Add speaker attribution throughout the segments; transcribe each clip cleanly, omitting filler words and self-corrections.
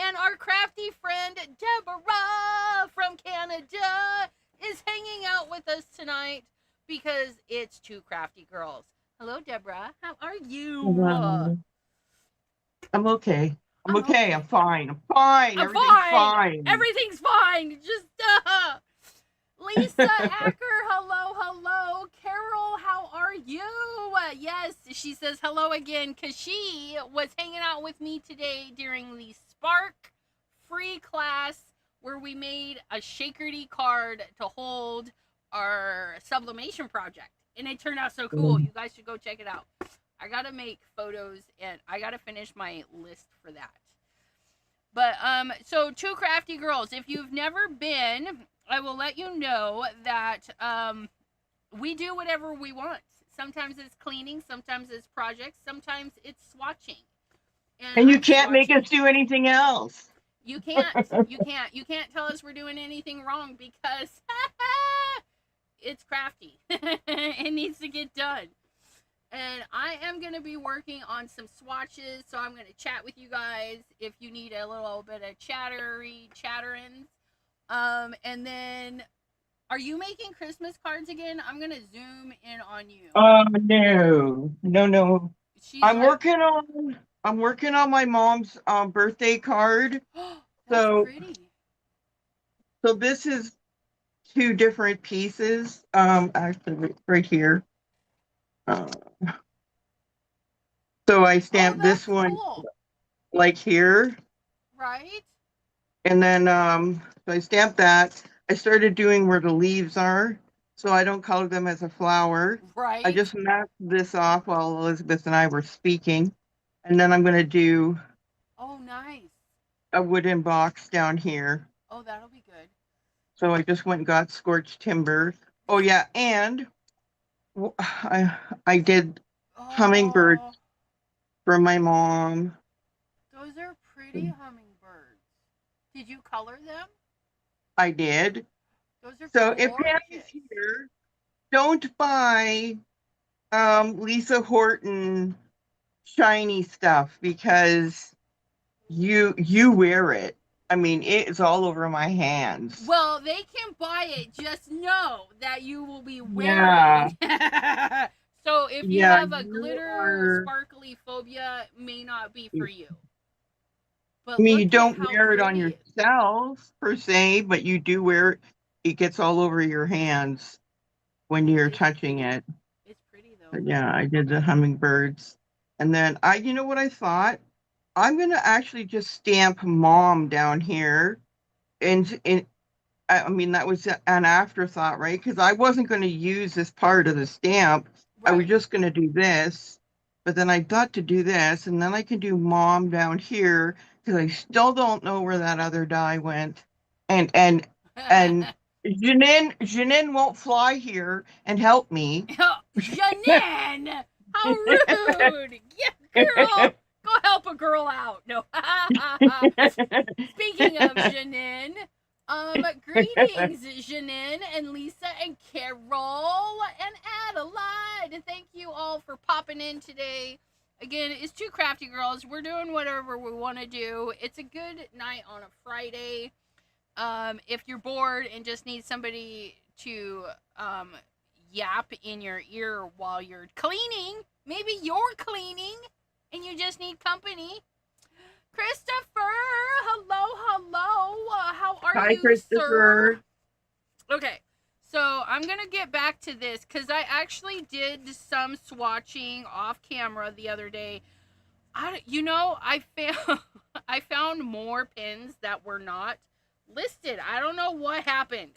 Speaker 1: And our crafty friend, Deborah from Canada, is hanging out with us tonight because it's two crafty girls. Hello, Deborah. How are you?
Speaker 2: Hello. I'm okay. I'm
Speaker 1: I'm
Speaker 2: okay. I'm
Speaker 1: okay.
Speaker 2: fine. I'm fine.
Speaker 1: I'm
Speaker 2: Everything's
Speaker 1: fine.
Speaker 2: fine.
Speaker 1: Everything's fine. Just, Lisa Acker, hello, hello. Carol, how are you? Yes, she says hello again because she was hanging out with me today during the Spark free class where we made a shakerty card to hold our sublimation project. And it turned out so cool. You guys should go check it out. I gotta make photos and I gotta finish my list for that. But so two crafty girls. If you've never been, I will let you know that we do whatever we want. Sometimes it's cleaning, sometimes it's projects, sometimes it's swatching. And
Speaker 2: And you
Speaker 1: I'm
Speaker 2: can't make us
Speaker 1: swatching.
Speaker 2: do anything else.
Speaker 1: You can't. You can't tell us we're doing anything wrong because it's crafty. It needs to get done. And I am going to be working on some swatches, so I'm going to chat with you guys if you need a little bit of chatterings. And then, are you making Christmas cards again? I'm going to zoom in on you.
Speaker 2: No.
Speaker 1: She's
Speaker 2: I'm
Speaker 1: like,
Speaker 2: working on my mom's birthday card.
Speaker 1: oh, that's
Speaker 2: So
Speaker 1: pretty.
Speaker 2: so this is two different pieces. Actually right here. Uh, so I
Speaker 1: Oh,
Speaker 2: stamped this
Speaker 1: that's
Speaker 2: one
Speaker 1: cool.
Speaker 2: like here.
Speaker 1: Right?
Speaker 2: And then so I stamped that. I started doing where the leaves are, so I don't color them as a flower. I
Speaker 1: Right?
Speaker 2: just masked this off while Elizabeth and I were speaking. And then I'm going to do
Speaker 1: Oh, nice.
Speaker 2: a wooden box down here.
Speaker 1: Oh, that'll be good.
Speaker 2: So I just went and got scorched timber. Oh yeah, and I did hummingbirds
Speaker 1: Oh,
Speaker 2: for my mom.
Speaker 1: those are pretty hummingbirds. Did you color them?
Speaker 2: I did.
Speaker 1: Those are
Speaker 2: So if Patty's
Speaker 1: gorgeous.
Speaker 2: here, don't buy Lisa Horton shiny stuff because you wear it. I mean, it's all over my hands.
Speaker 1: Well, they can buy it. Just know that you will be
Speaker 2: Yeah,
Speaker 1: wearing. So if you
Speaker 2: yeah,
Speaker 1: have a
Speaker 2: you
Speaker 1: glitter
Speaker 2: are.
Speaker 1: sparkly phobia, it may not be for you.
Speaker 2: I
Speaker 1: But
Speaker 2: mean, you
Speaker 1: look at
Speaker 2: don't
Speaker 1: how
Speaker 2: wear it on
Speaker 1: pretty.
Speaker 2: yourself per se, but you do wear it. It gets all over your hands when
Speaker 1: Yeah,
Speaker 2: you're touching it.
Speaker 1: it's pretty though.
Speaker 2: But yeah, I did the hummingbirds. And then you know what I thought? I'm gonna actually just stamp mom down here. And I mean, that was an afterthought, right? Because I wasn't going to use this part of the stamp. I was
Speaker 1: Right.
Speaker 2: just going to do this. But then I thought to do this, and then I can do mom down here because I still don't know where that other die went. And Janine won't fly here and help me.
Speaker 1: Janine! How rude! Yeah, girl! Go help a girl out. No. Speaking of Janine, greetings, Janine and Lisa and Carol and Adelaide. Thank you all for popping in today. Again, it's two crafty girls. We're doing whatever we want to do. It's a good night on a Friday. If you're bored and just need somebody to yap in your ear while you're cleaning, maybe you're cleaning and you just need company. Christopher, hello. How are
Speaker 2: Hi,
Speaker 1: you, sir?
Speaker 2: Christopher.
Speaker 1: Okay, so I'm gonna get back to this because I actually did some swatching off camera the other day. I found I found more pins that were not listed. I don't know what happened.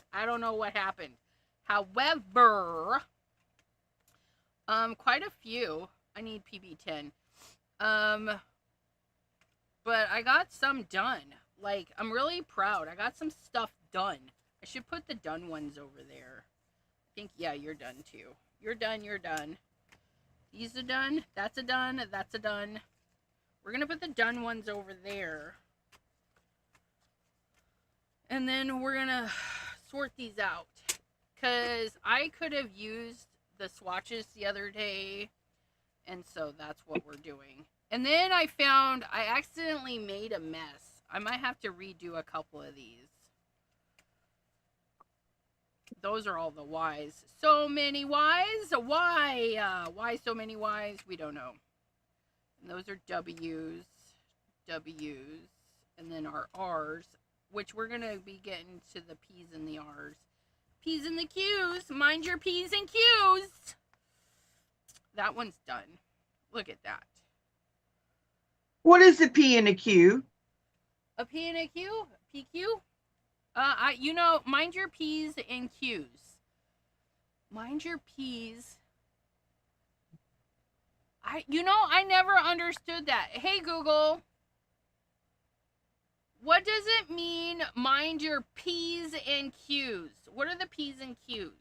Speaker 1: However, quite a few. I need PB10. But I got some done. Like, I'm really proud. I got some stuff done. I should put the done ones over there. I think, yeah, you're done too. You're done. These are done. That's a done. We're going to put the done ones over there. And then we're going to sort these out. Because I could have used the swatches the other day. And so that's what we're doing. And then I found I accidentally made a mess. I might have to redo a couple of these. Those are all the Y's. So many Y's. Why? Why so many Y's? We don't know. And those are W's. W's. And then our R's, which we're going to be getting to the P's and the R's. P's and the Q's. Mind your P's and Q's. That one's done. Look at that.
Speaker 2: What is a P and a Q?
Speaker 1: A P and a Q? PQ? Mind your P's and Q's. Mind your P's. I never understood that. Hey, Google. What does it mean, mind your P's and Q's? What are the P's and Q's?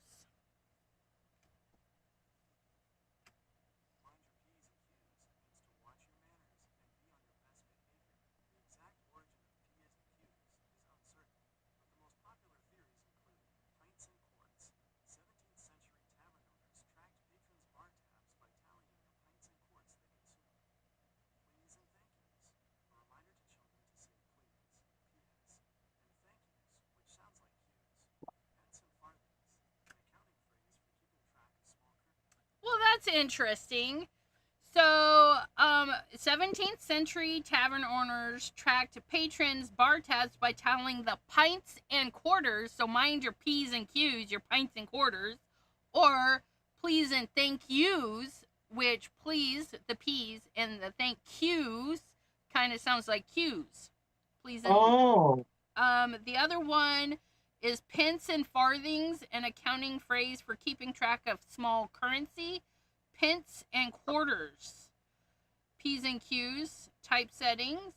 Speaker 1: Well, that's interesting. So, 17th century tavern owners tracked patrons' bar tabs by tallying the pints and quarters. So, mind your P's and Q's, your pints and quarters. Or, please and thank yous, which please, the P's, and the thank yous kind of sounds like Q's. Please and the other one is pence and farthings, an accounting phrase for keeping track of small currency. Pence and quarters. P's and Q's, typesettings.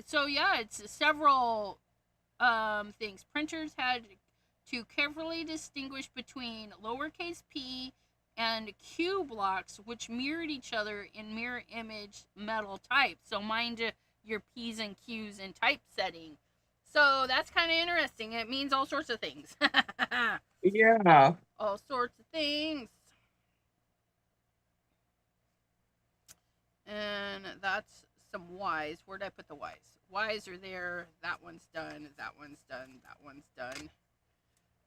Speaker 1: So yeah, it's several things. Printers had to carefully distinguish between lowercase p and Q blocks, which mirrored each other in mirror image metal type. So mind your P's and Q's in typesetting. So that's kind of interesting. It means all sorts of things.
Speaker 2: Yeah.
Speaker 1: All sorts of things. And that's some Y's. Where'd I put the Y's? Y's are there. That one's done. That one's done. That one's done.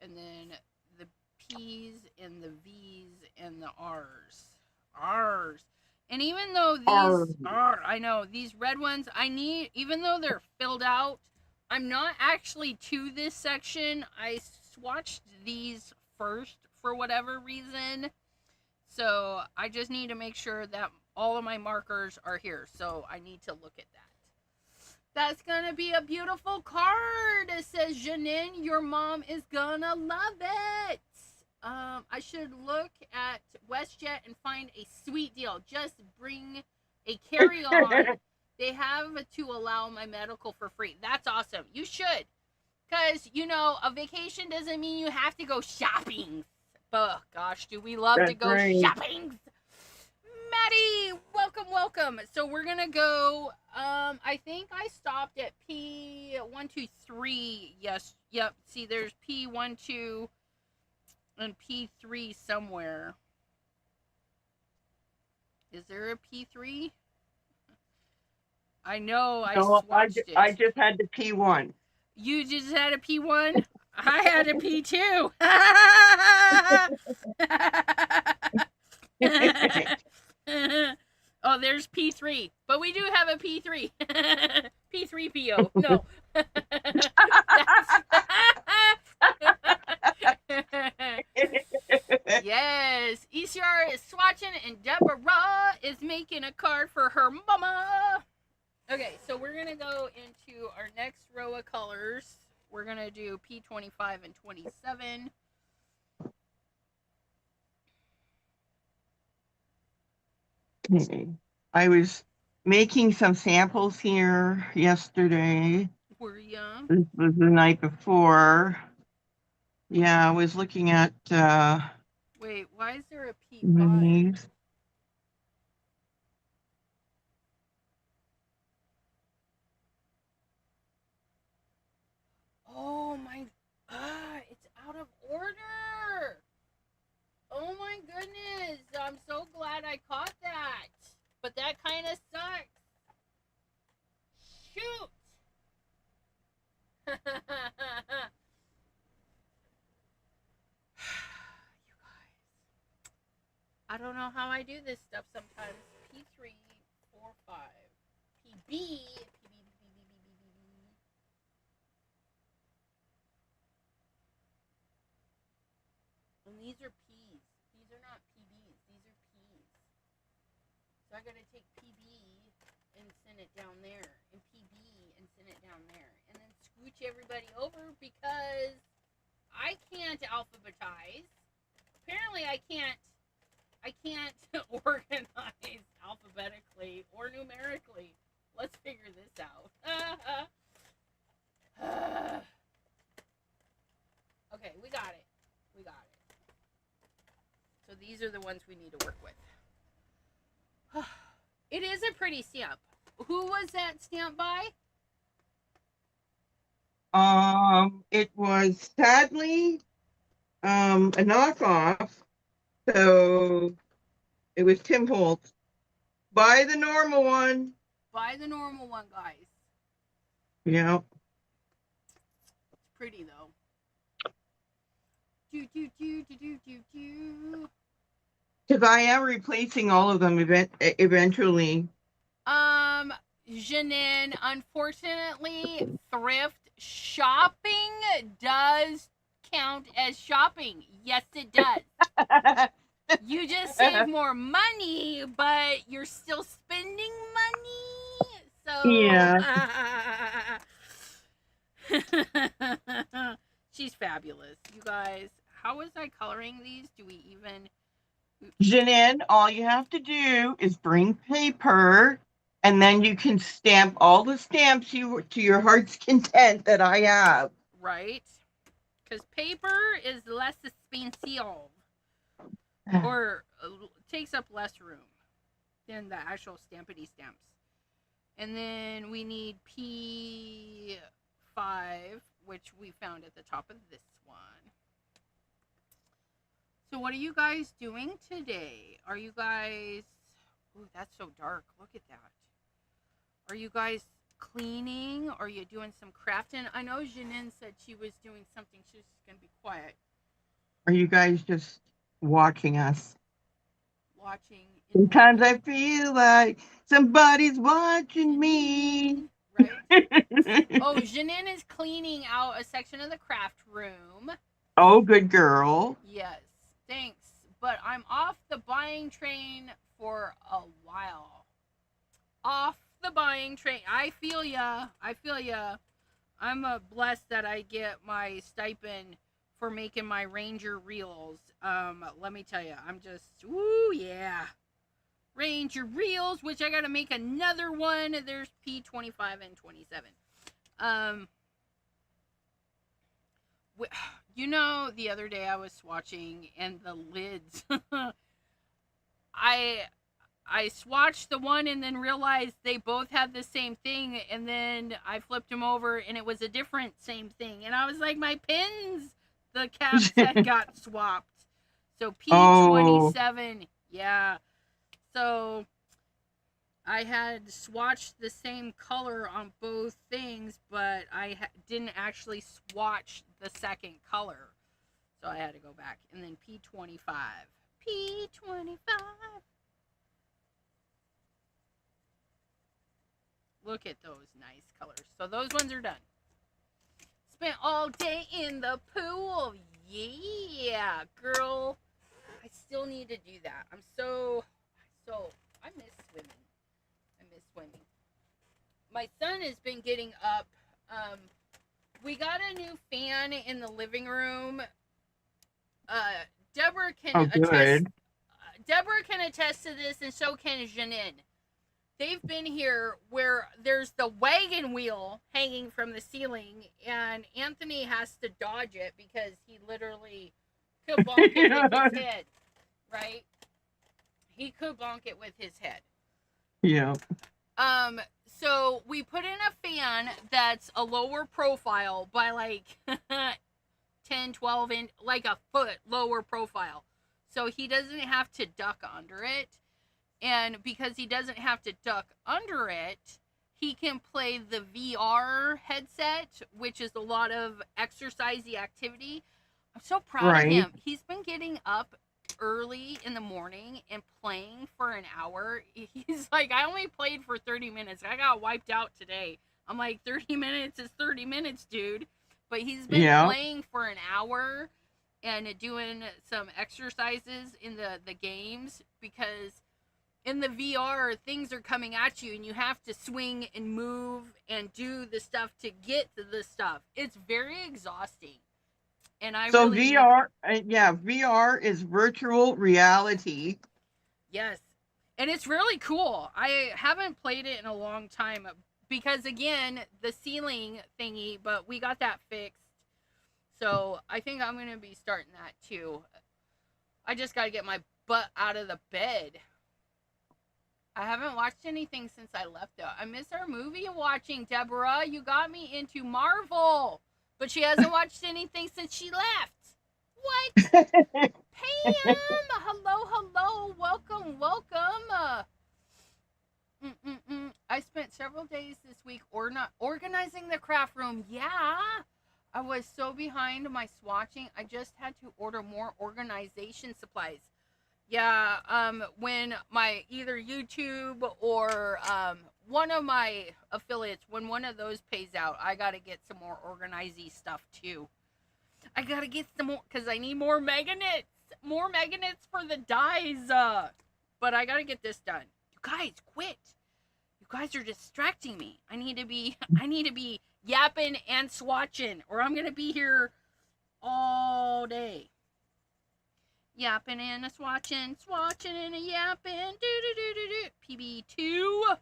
Speaker 1: And then the P's and the V's and the R's. R's. And even though these are, I know, these red ones, even though they're filled out, I'm not actually to this section. I swatched these first for whatever reason. So I just need to make sure that all of my markers are here. So I need to look at that. That's going to be a beautiful card. It says, Janine, your mom is going to love it. I should look at WestJet and find a sweet deal. Just bring a carry-on. They have to allow my medical for free. That's awesome. You should. Because, a vacation doesn't mean you have to go shopping. But, gosh, do we love to go shopping. Maddie, welcome. So we're going to go, I think I stopped at P123. Yes, yep. See, there's P12 and P3 somewhere. Is there a P3? I know, swatched it.
Speaker 2: I just had the P1.
Speaker 1: You just had a P1? I had a P2. Oh, there's P3. But we do have a P3. P3PO. No. Yes. ECR is swatching and Deborah is making a card for her mama. Okay, so we're going to go into our next row of colors. We're going to do P25 and 27.
Speaker 2: Okay. I was making some samples here yesterday.
Speaker 1: Were you?
Speaker 2: This was the night before. Yeah, I was looking at
Speaker 1: wait, why is there a P5? Oh my, it's out of order. Oh my goodness, I'm so glad I caught that. But that kind of sucks. Shoot. I don't know how I do this stuff sometimes. P3, 4, 5. PB. And these are P's. These are not PBs. These are P's. So I gotta take PB and send it down there. And PB and send it down there. And then scooch everybody over because I can't alphabetize. Apparently I can't organize alphabetically or numerically. Let's figure this out. Okay, we got it. So these are the ones we need to work with. It is a pretty stamp. Who was that stamp by?
Speaker 2: It was sadly a knockoff. So it was Tim Holtz. Buy the normal one.
Speaker 1: Buy the normal one, guys.
Speaker 2: Yeah.
Speaker 1: It's pretty though.
Speaker 2: Because I am replacing all of them eventually.
Speaker 1: Janine, unfortunately, thrift shopping does count as shopping. Yes, it does. You just save more money, but you're still spending money. So
Speaker 2: yeah.
Speaker 1: She's fabulous. You guys, how was I coloring these? Do we even...
Speaker 2: Janine, all you have to do is bring paper, and then you can stamp all the stamps to your heart's content that I have.
Speaker 1: Right? Because paper is less expensive. Or takes up less room than the actual stampity stamps. And then we need P5, which we found at the top of this one. So what are you guys doing today? Are you guys... Ooh, that's so dark. Look at that. Are you guys cleaning? Are you doing some crafting? I know Janine said she was doing something. She's going to be quiet.
Speaker 2: Are you guys just watching us?
Speaker 1: Watching.
Speaker 2: Sometimes I feel like somebody's watching me.
Speaker 1: Right? Oh, Janine is cleaning out a section of the craft room.
Speaker 2: Oh, good girl.
Speaker 1: Yes, thanks. But I'm off the buying train for a while. Off the buying train. I feel ya. I'm blessed that I get my stipend for making my Ranger reels. Let me tell you, I'm just, ooh, yeah. Ranger reels, which I gotta make another one. There's P25 and 27. You know, the other day I was swatching and the lids. I swatched the one and then realized they both had the same thing, and then I flipped them over and it was a different same thing. And I was like, my pins, the caps had got swapped. So P27, yeah. So I had swatched the same color on both things, but I didn't actually swatch the second color. So I had to go back. And then P25. P25. Look at those nice colors. So those ones are done. Spent all day in the pool. Yeah, girl. I still need to do that. I miss swimming. My son has been getting up. We got a new fan in the living room. Deborah can attest to this, and so can Janine. They've been here where there's the wagon wheel hanging from the ceiling, and Anthony has to dodge it because he literally could bonk it with his head, right? He could bonk it with his head.
Speaker 2: Yeah.
Speaker 1: So we put in a fan that's a lower profile by like 10, 12 inch, like a foot lower profile. So he doesn't have to duck under it. And because he doesn't have to duck under it, he can play the VR headset, which is a lot of exercisey activity. I'm so proud of him. He's been getting up early in the morning and playing for an hour. He's like, I only played for 30 minutes. I got wiped out today. I'm like, 30 minutes is 30 minutes, dude. But he's been playing for an hour and doing some exercises in the games, because in the VR, things are coming at you and you have to swing and move and do the stuff to get to the stuff. It's very exhausting. And
Speaker 2: so VR, VR is virtual reality.
Speaker 1: Yes. And it's really cool. I haven't played it in a long time because, again, the ceiling thingy, but we got that fixed. So I think I'm going to be starting that too. I just got to get my butt out of the bed. I haven't watched anything since I left, though. I miss our movie watching, Deborah. You got me into Marvel. But she hasn't watched anything since she left. What? Pam! Hello. Welcome. I spent several days this week organizing the craft room. Yeah. I was so behind my swatching. I just had to order more organization supplies. Yeah, when my either YouTube or one of my affiliates, when one of those pays out, I gotta get some more organizing stuff too. I gotta get some more, because I need more magnets for the dies. But I gotta get this done. You guys, quit. You guys are distracting me. I need to be yapping and swatching, or I'm gonna be here all day. Yapping and a swatching and a yapping. PB2.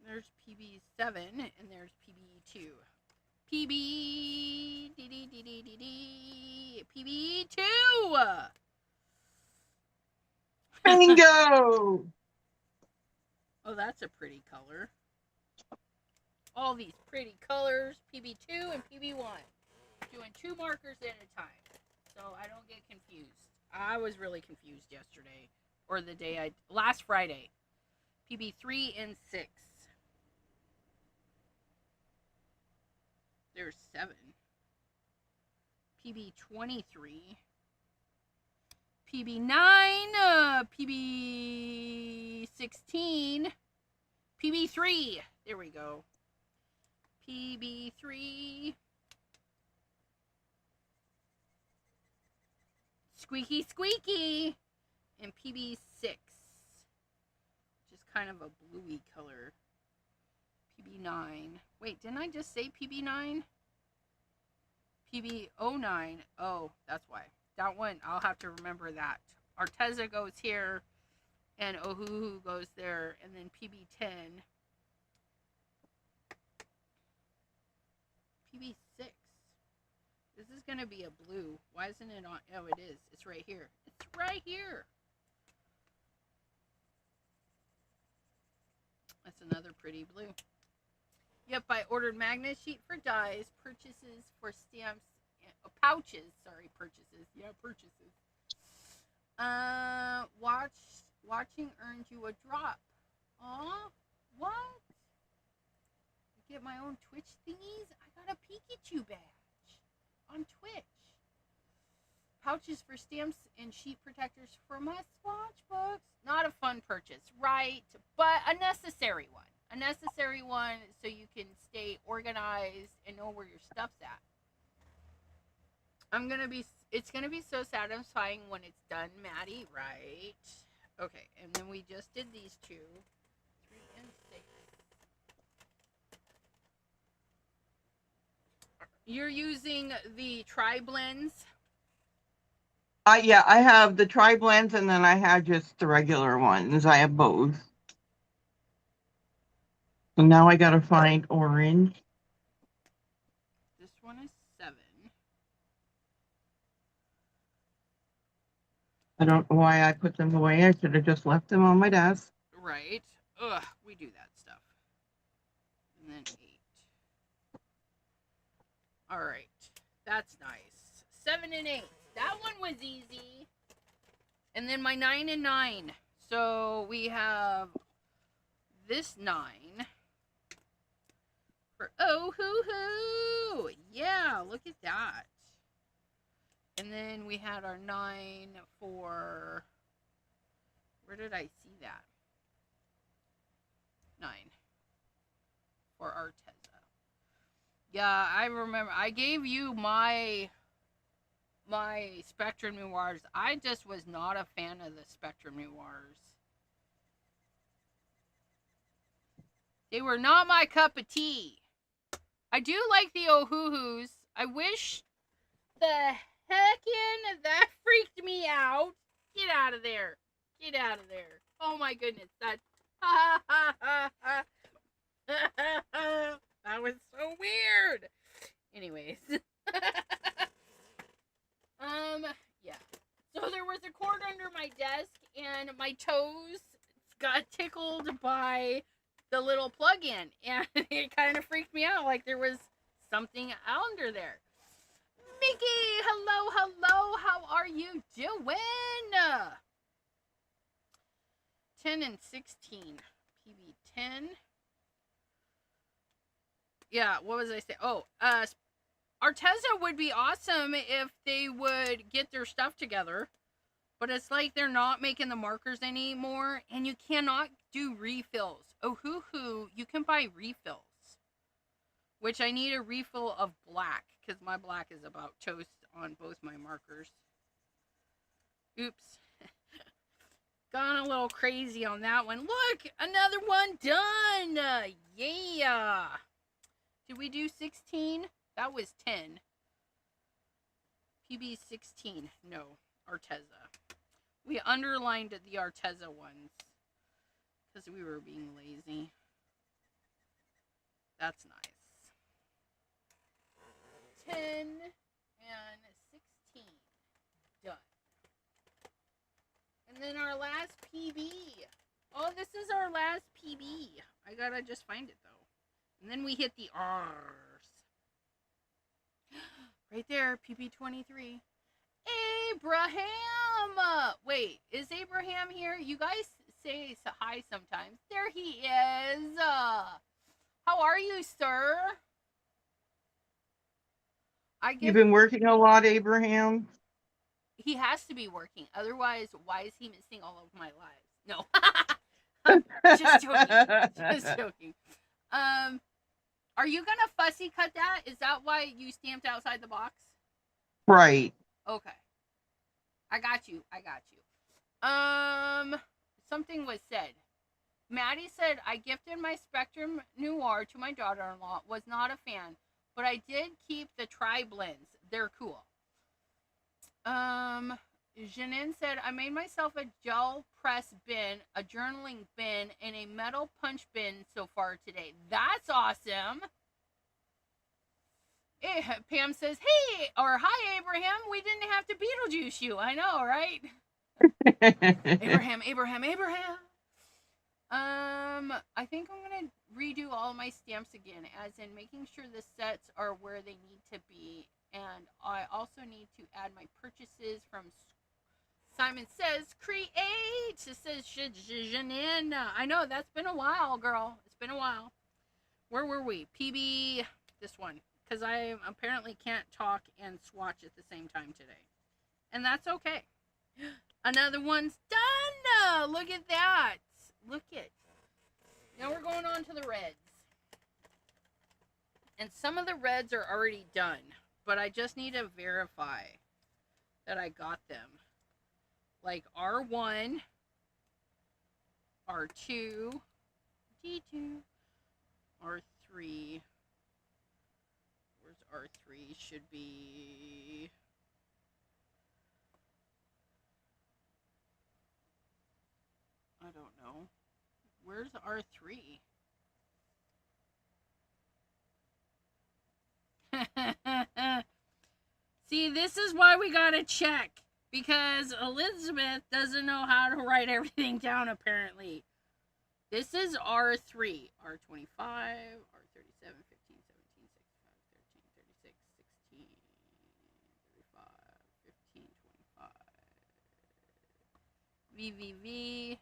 Speaker 1: There's PB7 and there's PB2. PB2.
Speaker 2: Bingo!
Speaker 1: Oh, that's a pretty color. All these pretty colors, PB2 and PB1. Doing 2 markers at a time, so I don't get confused. I was really confused yesterday, or last Friday. PB3 and 6. There's 7. PB23. PB9, PB16, PB3. There we go. PB3. Squeaky. And PB6. Just kind of a bluey color. PB9. Wait, didn't I just say PB9? PB09. Oh, that's why. That one, I'll have to remember that. Arteza goes here, and Ohuhu goes there, and then PB10. PB6. This is going to be a blue. Why isn't it on? Oh, it is. It's right here. It's right here. That's another pretty blue. Yep, I ordered magnet sheet for dies, purchases for stamps, pouches. Sorry, purchases. Yeah, purchases. Watching earned you a drop. Aw, what? I get my own Twitch thingies? I got a Pikachu badge on Twitch. Pouches for stamps and sheet protectors for my swatch books. Not a fun purchase, right? But a necessary one. A necessary one so you can stay organized and know where your stuff's at. It's gonna be so satisfying when it's done, Maddie, right? Okay, and then we just did these 2. 3 and 6. You're using the tri-blends?
Speaker 2: Yeah, I have the tri-blends and then I have just the regular ones. I have both. So now I gotta find orange.
Speaker 1: This one is 7.
Speaker 2: I don't know why I put them away. I should have just left them on my desk.
Speaker 1: Right. Ugh, we do that stuff. And then 8. All right. That's nice. 7 and 8. That one was easy. And then my 9 and 9. So we have this 9 For oh hoo hoo. Yeah, look at that. And then we had our 9 for, where did I see that? 9 for Arteza. Yeah, I remember. I gave you my Spectrum Noirs. I just was not a fan of the Spectrum Noirs. They were not my cup of tea. I do like the Ohuhus. I wish the heckin' that freaked me out. Get out of there. Get out of there. Oh my goodness. That that was so weird. Anyways. Yeah. So there was a cord under my desk and my toes got tickled by the little plug-in and it kind of freaked me out like there was something under there. Mickey, hello, hello. How are you doing? 10 and 16. PB 10. Yeah, what was I saying? Oh, Arteza would be awesome if they would get their stuff together. But it's like they're not making the markers anymore. And you cannot do refills. Oh, hoo, you can buy refills. Which I need a refill of black. Because my black is about toast on both my markers. Oops. Gone a little crazy on that one. Look! Another one done! Yeah! Did we do 16? That was 10. PB 16. No. Arteza. We underlined the Arteza ones. Because we were being lazy. That's nice. 10 and 16. Done. And then our last PB. Oh, this is our last PB. I gotta just find it, though. And then we hit the R's. Right there, PB23. Abraham! Wait, is Abraham here? You guys say hi sometimes. There he is. How are you, sir?
Speaker 2: You've been working a lot, Abraham?
Speaker 1: He has to be working. Otherwise, why is he missing all of my lives? No. Just joking. Just joking. Are you gonna fussy cut that? Is that why you stamped outside the box?
Speaker 2: Right.
Speaker 1: Okay. I got you. Something was said. Maddie said, I gifted my Spectrum Noir to my daughter-in-law. Was not a fan. But I did keep the tri-blends. They're cool. Janine said, I made myself a gel press bin, a journaling bin, and a metal punch bin so far today. That's awesome. Pam says, hey, or hi, Abraham. We didn't have to Beetlejuice you. I know, right? Abraham. I think I'm going to redo all my stamps again, as in making sure the sets are where they need to be. And I also need to add my purchases from Simon Says Create. It says Janine. I know, that's been a while, girl. It's been a while. Where were we? PB, this one. Because I apparently can't talk and swatch at the same time today. And that's okay. Another one's done. Look at that. Look at. Now we're going on to the reds. And some of the reds are already done. But I just need to verify that I got them. Like R1, R2, D2, R3. Where's R3? Should be... I don't know. Where's R3? See, this is why we gotta check. Because Elizabeth doesn't know how to write everything down, apparently. This is R3. R25, R37, 15, 17, 16, 13, 35, 15, 25, VVV,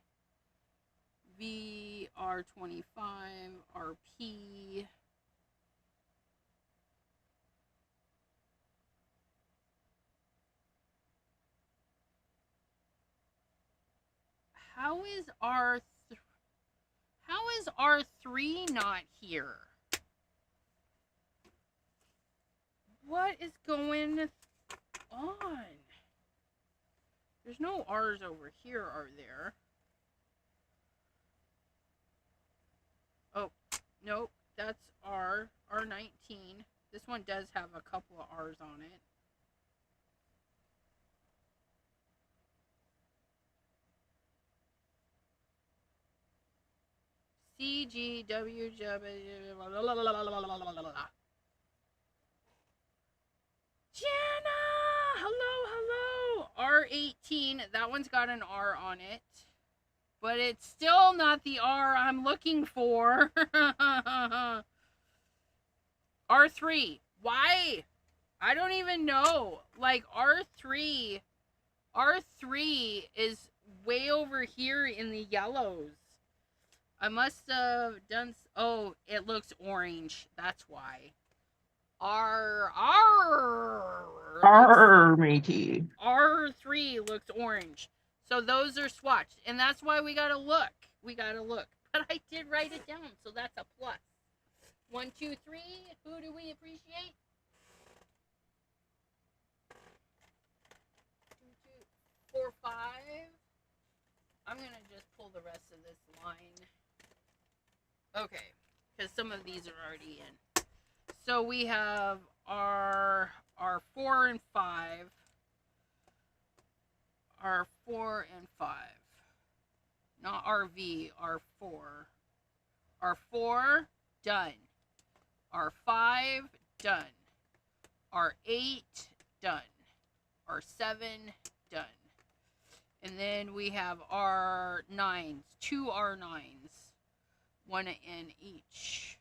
Speaker 1: VR25, RP, How is R how is R3 not here? What is going on? There's no R's over here, are there? Oh, nope. That's R19. This one does have a couple of R's on it. CGW. Jana! Hello, hello! R18. That one's got an R on it. But it's still not the R I'm looking for. R3. Why? I don't even know. Like, R3 is way over here in the yellows. I must have done... Oh, it looks orange. That's why.
Speaker 2: Matey.
Speaker 1: R3 looks orange. So those are swatched. And that's why we gotta look. We gotta look. But I did write it down, so that's a plus. 1, 2, 3. Who do we appreciate? 2, 4, 5. I'm gonna just pull the rest of this line. Okay, because some of these are already in. So we have our 4 and 5. Our 4 and 5. Not RV, R4. R4, done. R5, done. R8, done. R7, done. And then we have R9s, 2 R9s, 1 in each.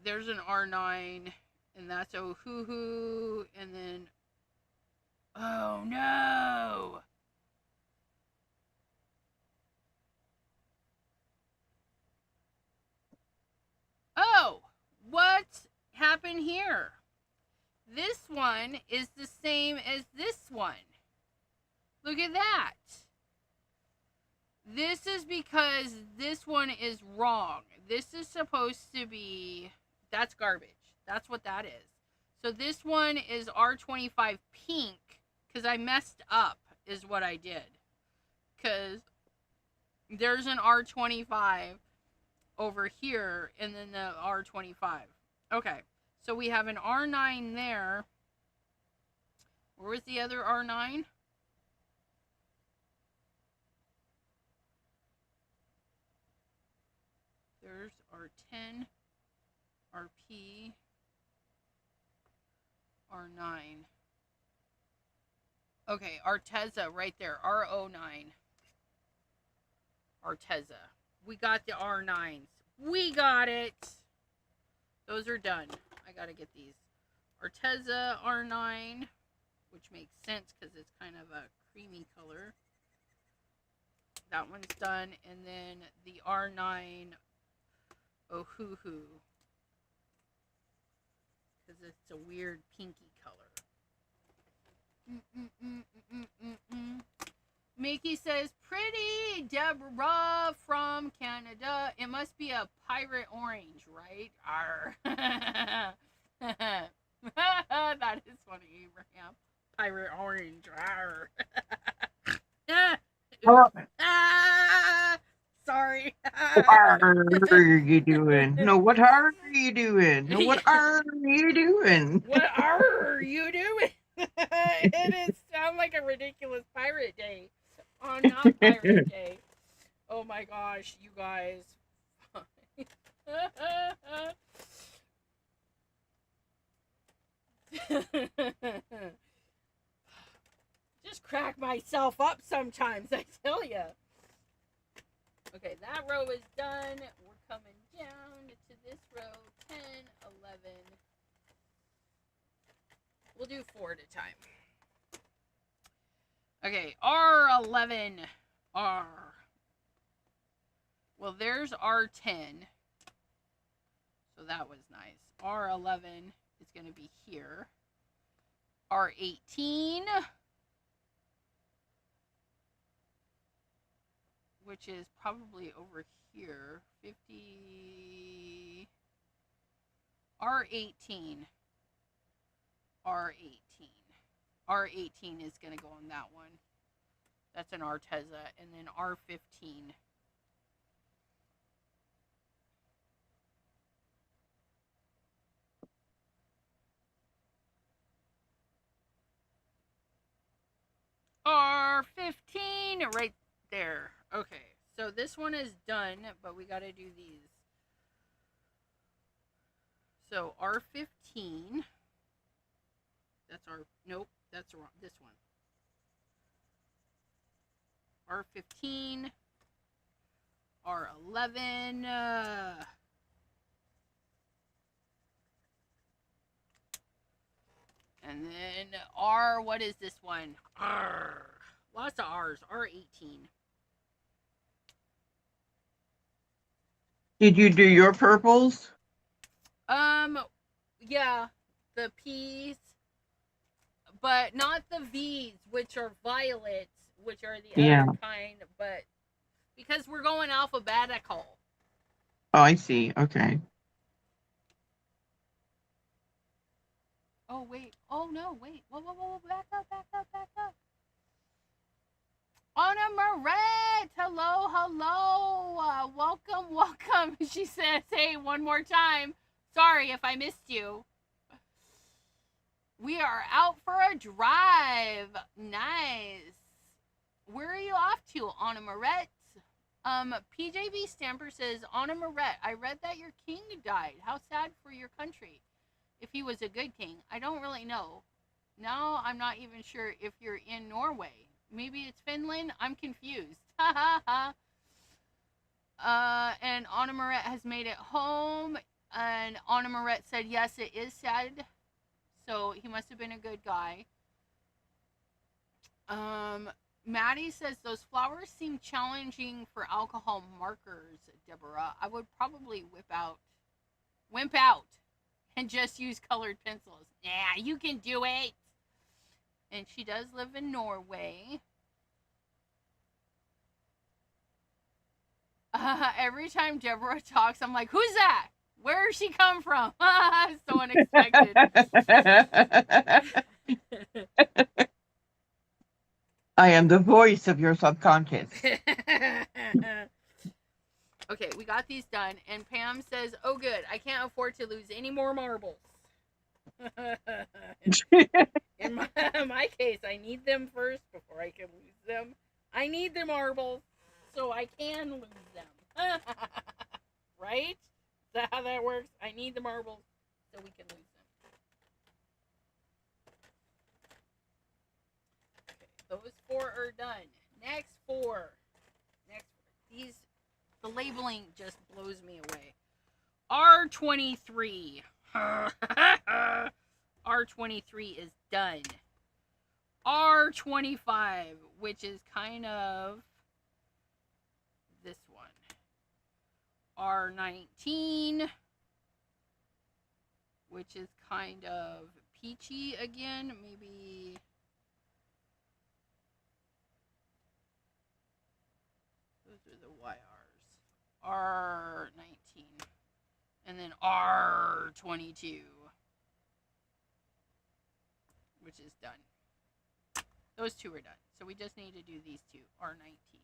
Speaker 1: There's an R9, and that's Oh Hoo Hoo, and then, oh no! Oh, what happened here? This one is the same as this one. Look at that. This is because this one is wrong. This is supposed to be, that's garbage. That's what that is. So this one is R25 pink, because I messed up is what I did. Because there's an R25 over here, and then the R25. Okay, so we have an R9 there. Where was the other R9? There's R10, RP, R9. Okay, Arteza right there, R09. Arteza. We got the R9s. We got it. Those are done. I gotta get these. Arteza R9, which makes sense because it's kind of a creamy color. That one's done. And then the R9 Oh Hoo Hoo, because it's a weird pinky color. Mickey says, pretty Deborah from Canada. It must be a pirate orange, right? Arr. That is funny, Abraham. Pirate orange. Arr. Sorry.
Speaker 2: What are you doing? No, what are you doing? No, what are you doing?
Speaker 1: What are you doing? It sounds like a ridiculous pirate day. Oh, not pirate day. Oh my gosh, you guys. Just crack myself up sometimes, I tell you. Okay, that row is done. We're coming down to this row. 10, 11. We'll do 4 at a time. Okay, R11. R. Well, there's R10. So that was nice. R11 is going to be here. R18. which is probably over here. 50 R18. R18. R18 is going to go on that one. That's an Arteza. And then R15. R15 right there. Okay, so this one is done, but we got to do these. So R15. That's our, nope, that's wrong. This one. R15. R11. And then R, what is this one? R. Lots of R's. R18.
Speaker 2: Did you do your purples?
Speaker 1: Yeah, the P's, but not the V's, which are violets, which are the other kind, but because we're going alphabetical.
Speaker 2: Oh, I see. Okay.
Speaker 1: Oh, wait. Oh, no, wait. Whoa. Back up. Anna Moret, hello. Welcome. She says, hey, one more time. Sorry if I missed you. We are out for a drive. Nice. Where are you off to, Anna Moret? PJB Stamper says, Anna Moret, I read that your king died. How sad for your country. If he was a good king. I don't really know. Now I'm not even sure if you're in Norway. Maybe it's Finland? I'm confused. And Anna Moret has made it home. And Anna Moret said, yes, it is sad. So he must have been a good guy. Maddie says, those flowers seem challenging for alcohol markers, Deborah. I would probably wimp out and just use colored pencils. Yeah, you can do it. And she does live in Norway. Every time Deborah talks, I'm like, who's that? Where did she come from? So unexpected.
Speaker 2: I am the voice of your subconscious.
Speaker 1: Okay, we got these done. And Pam says, oh, good. I can't afford to lose any more marbles. In my case, I need them first before I can lose them. I need the marbles so I can lose them. Right? Is that how that works? I need the marbles so we can lose them. Okay, those 4 are done. Next 4. The labeling just blows me away. R23. R23 is done. R25, which is kind of this one. R19, which is kind of peachy again. Maybe those are the YRs. R19. And then R22, which is done. Those 2 are done. So we just need to do these 2. R19.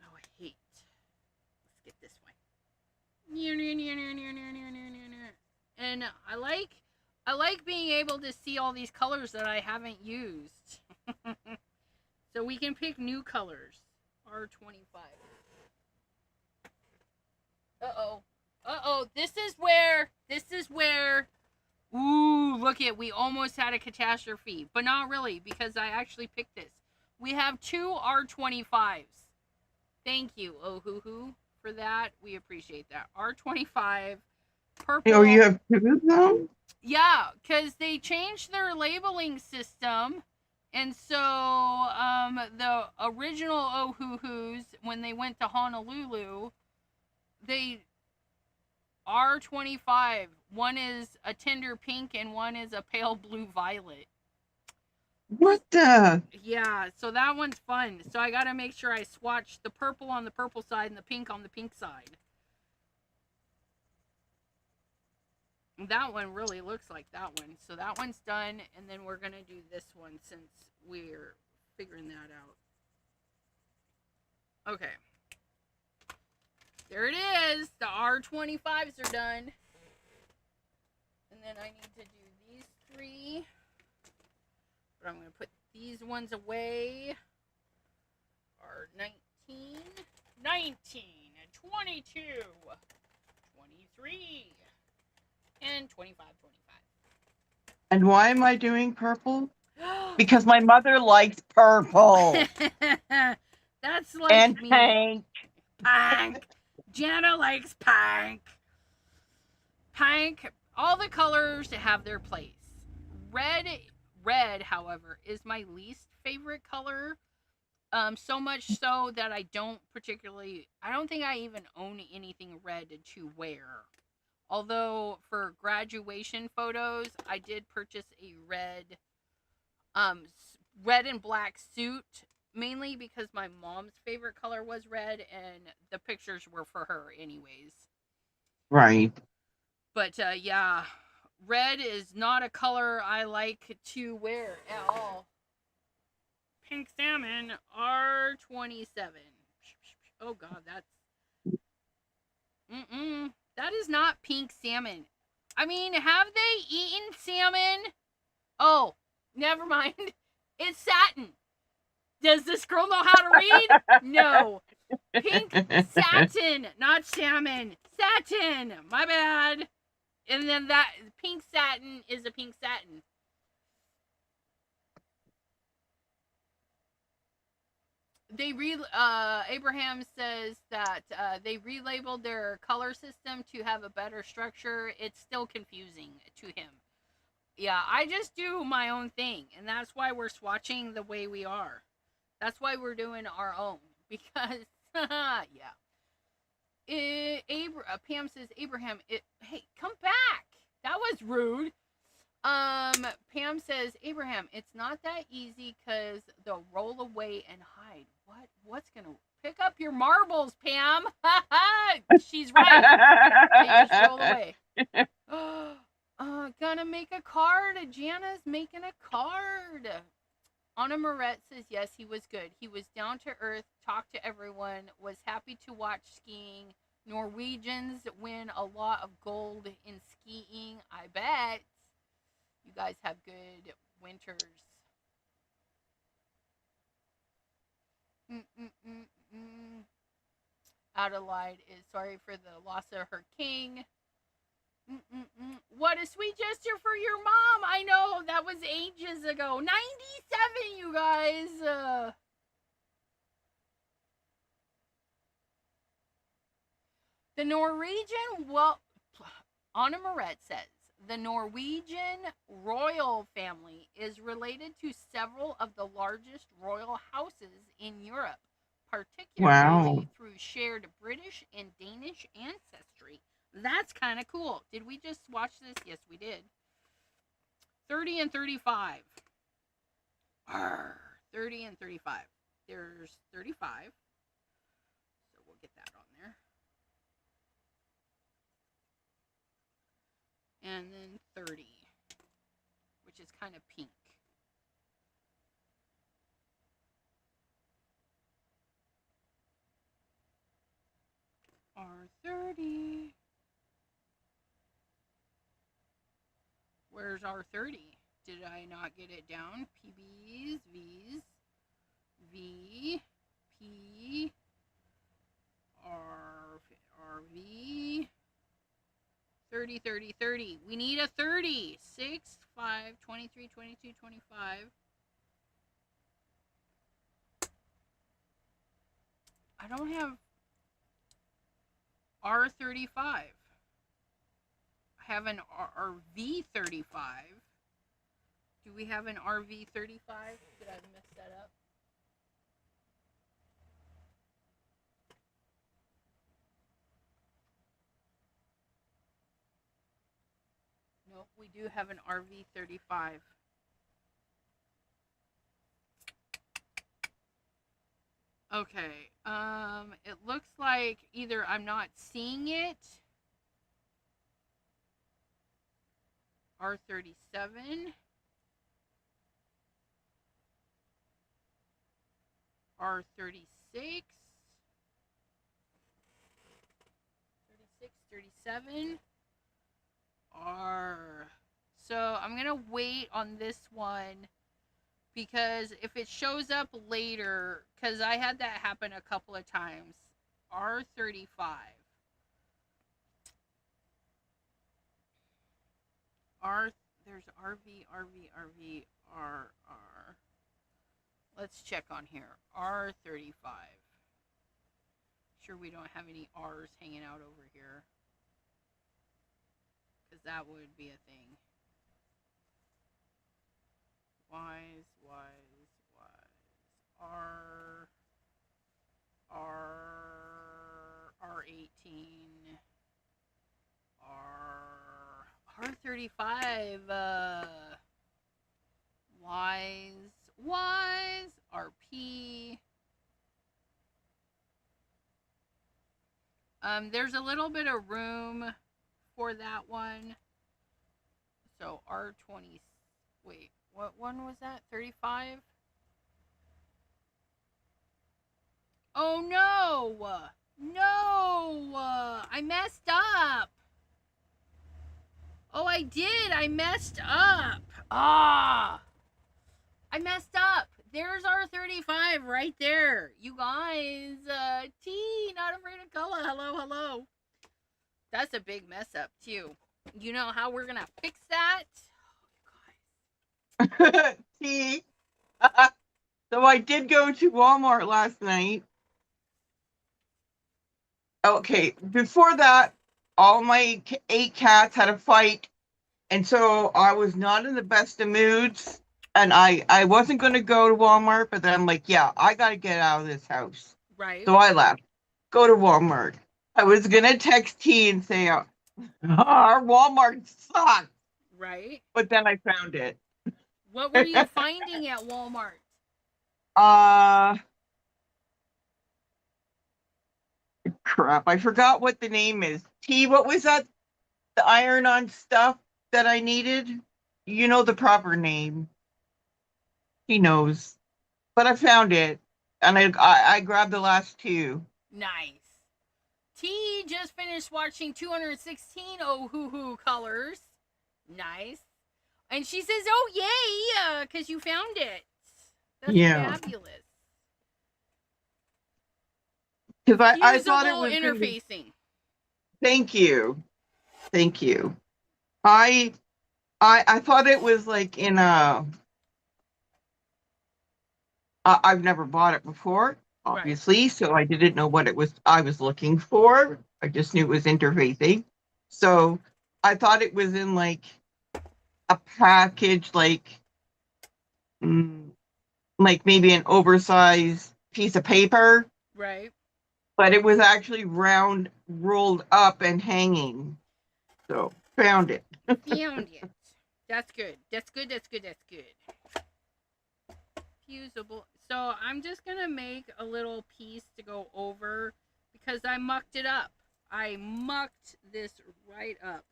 Speaker 1: Oh, I hate. Let's get this one. And I like being able to see all these colors that I haven't used. So we can pick new colors. R25. Uh-oh. This is where, ooh, look it, we almost had a catastrophe. But not really, because I actually picked this. We have 2 R25s. Thank you, Oh Hoo Hoo, for that. We appreciate that. R25, purple.
Speaker 2: Oh, you have 2 of them?
Speaker 1: Yeah, because they changed their labeling system. And so the original Oh Hoo Hoos, when they went to Honolulu, they R25. One is a tender pink and one is a pale blue violet.
Speaker 2: What the?
Speaker 1: Yeah, so that one's fun. So I gotta make sure I swatch the purple on the purple side and the pink on the pink side. That one really looks like that one. So that one's done, and then we're gonna do this one since we're figuring that out. Okay. There it is. The R25s are done. And then I need to do these three. But I'm going to put these ones away. R19, 19, 22, 23, and 25, 25.
Speaker 2: And why am I doing purple? Because my mother likes purple.
Speaker 1: That's like
Speaker 2: and
Speaker 1: me.
Speaker 2: pink.
Speaker 1: Pink. Jana likes pink. Pink. All the colors have their place. Red, however, is my least favorite color. So much so that I don't think I even own anything red to wear. Although for graduation photos, I did purchase a red and black suit, mainly because my mom's favorite color was red and the pictures were for her anyways.
Speaker 2: Right.
Speaker 1: But yeah, red is not a color I like to wear at all. Pink salmon R27. Oh god, that's that is not pink salmon. I mean, have they eaten salmon? Oh, never mind. It's satin. Does this girl know how to read? No. Pink satin, not salmon. Satin. My bad. And then that pink satin is a pink satin. Abraham says that they relabeled their color system to have a better structure. It's still confusing to him. Yeah, I just do my own thing, and that's why we're swatching the way we are. That's why we're doing our own, because yeah. Pam says, Abraham, hey, come back. That was rude. Pam says, Abraham, it's not that easy because they'll roll away and hide. What's gonna pick up your marbles, Pam? She's right. They just roll away. Gonna make a card. Jana's making a card. Anna Moret says, yes, he was good. He was down to earth, talked to everyone, was happy to watch skiing. Norwegians win a lot of gold in skiing, I bet. You guys have good winters. Adelaide is sorry for the loss of her king. What a sweet gesture for your mom. I know, that was ages ago. 97, you guys. The Norwegian, Anna Moret says, the Norwegian royal family is related to several of the largest royal houses in Europe, particularly through shared British and Danish ancestry. That's kind of cool. Did we just watch this? Yes, we did. 30 and 35. 30 and 35. There's 35. So we'll get that on there. And then 30, which is kind of pink. R30. Where's R30? Did I not get it down? PBs, Vs, V, P, R, RV, 30, 30, 30. We need a 30. 6, 5, 23, 22, 25. I don't have R35. I have an RV35. Do we have an RV35? Did I mess that up? Nope, we do have an RV35. Okay. It looks like either I'm not seeing it. R37. R36. 37. R. So I'm going to wait on this one because if it shows up later, because I had that happen a couple of times. R35. There's RV. Let's check on here. R35. Sure we don't have any R's hanging out over here. Because that would be a thing. Wise. R18. R35. Wise. RP. There's a little bit of room for that one. So R20. Wait, what one was that? 35? Oh no! No! I messed up! Oh, I did! I messed up! Ah! I messed up! There's R35 right there. You guys, T, not afraid of color. Hello. That's a big mess up, too. You know how we're gonna fix that?
Speaker 2: See? So I did go to Walmart last night. Okay, before that, all my 8 cats had a fight. And so I was not in the best of moods. And I wasn't going to go to Walmart, but then I'm like, yeah, I got to get out of this house.
Speaker 1: Right.
Speaker 2: So I left. Go to Walmart. I was going to text T and say, our Walmart sucks.
Speaker 1: Right.
Speaker 2: But then I found it.
Speaker 1: What were you finding at Walmart?
Speaker 2: Crap. I forgot what the name is. T, what was that? The iron-on stuff that I needed? You know the proper name. He knows. But I found it. And I grabbed the last 2.
Speaker 1: Nice. T just finished watching 216 Oh Hoo Hoo colors. Nice. And she says, oh, yay, because you found it. That's fabulous.
Speaker 2: Because I thought it was
Speaker 1: interfacing.
Speaker 2: Thank you. I thought it was like in a... I've never bought it before, obviously, right. So I didn't know what it was I was looking for. I just knew it was interfacing. So I thought it was in like a package, like maybe an oversized piece of paper.
Speaker 1: Right.
Speaker 2: But it was actually round, rolled up and hanging. So found it.
Speaker 1: Found it. That's good. Fusible. So I'm just going to make a little piece to go over because I mucked it up. I mucked this right up.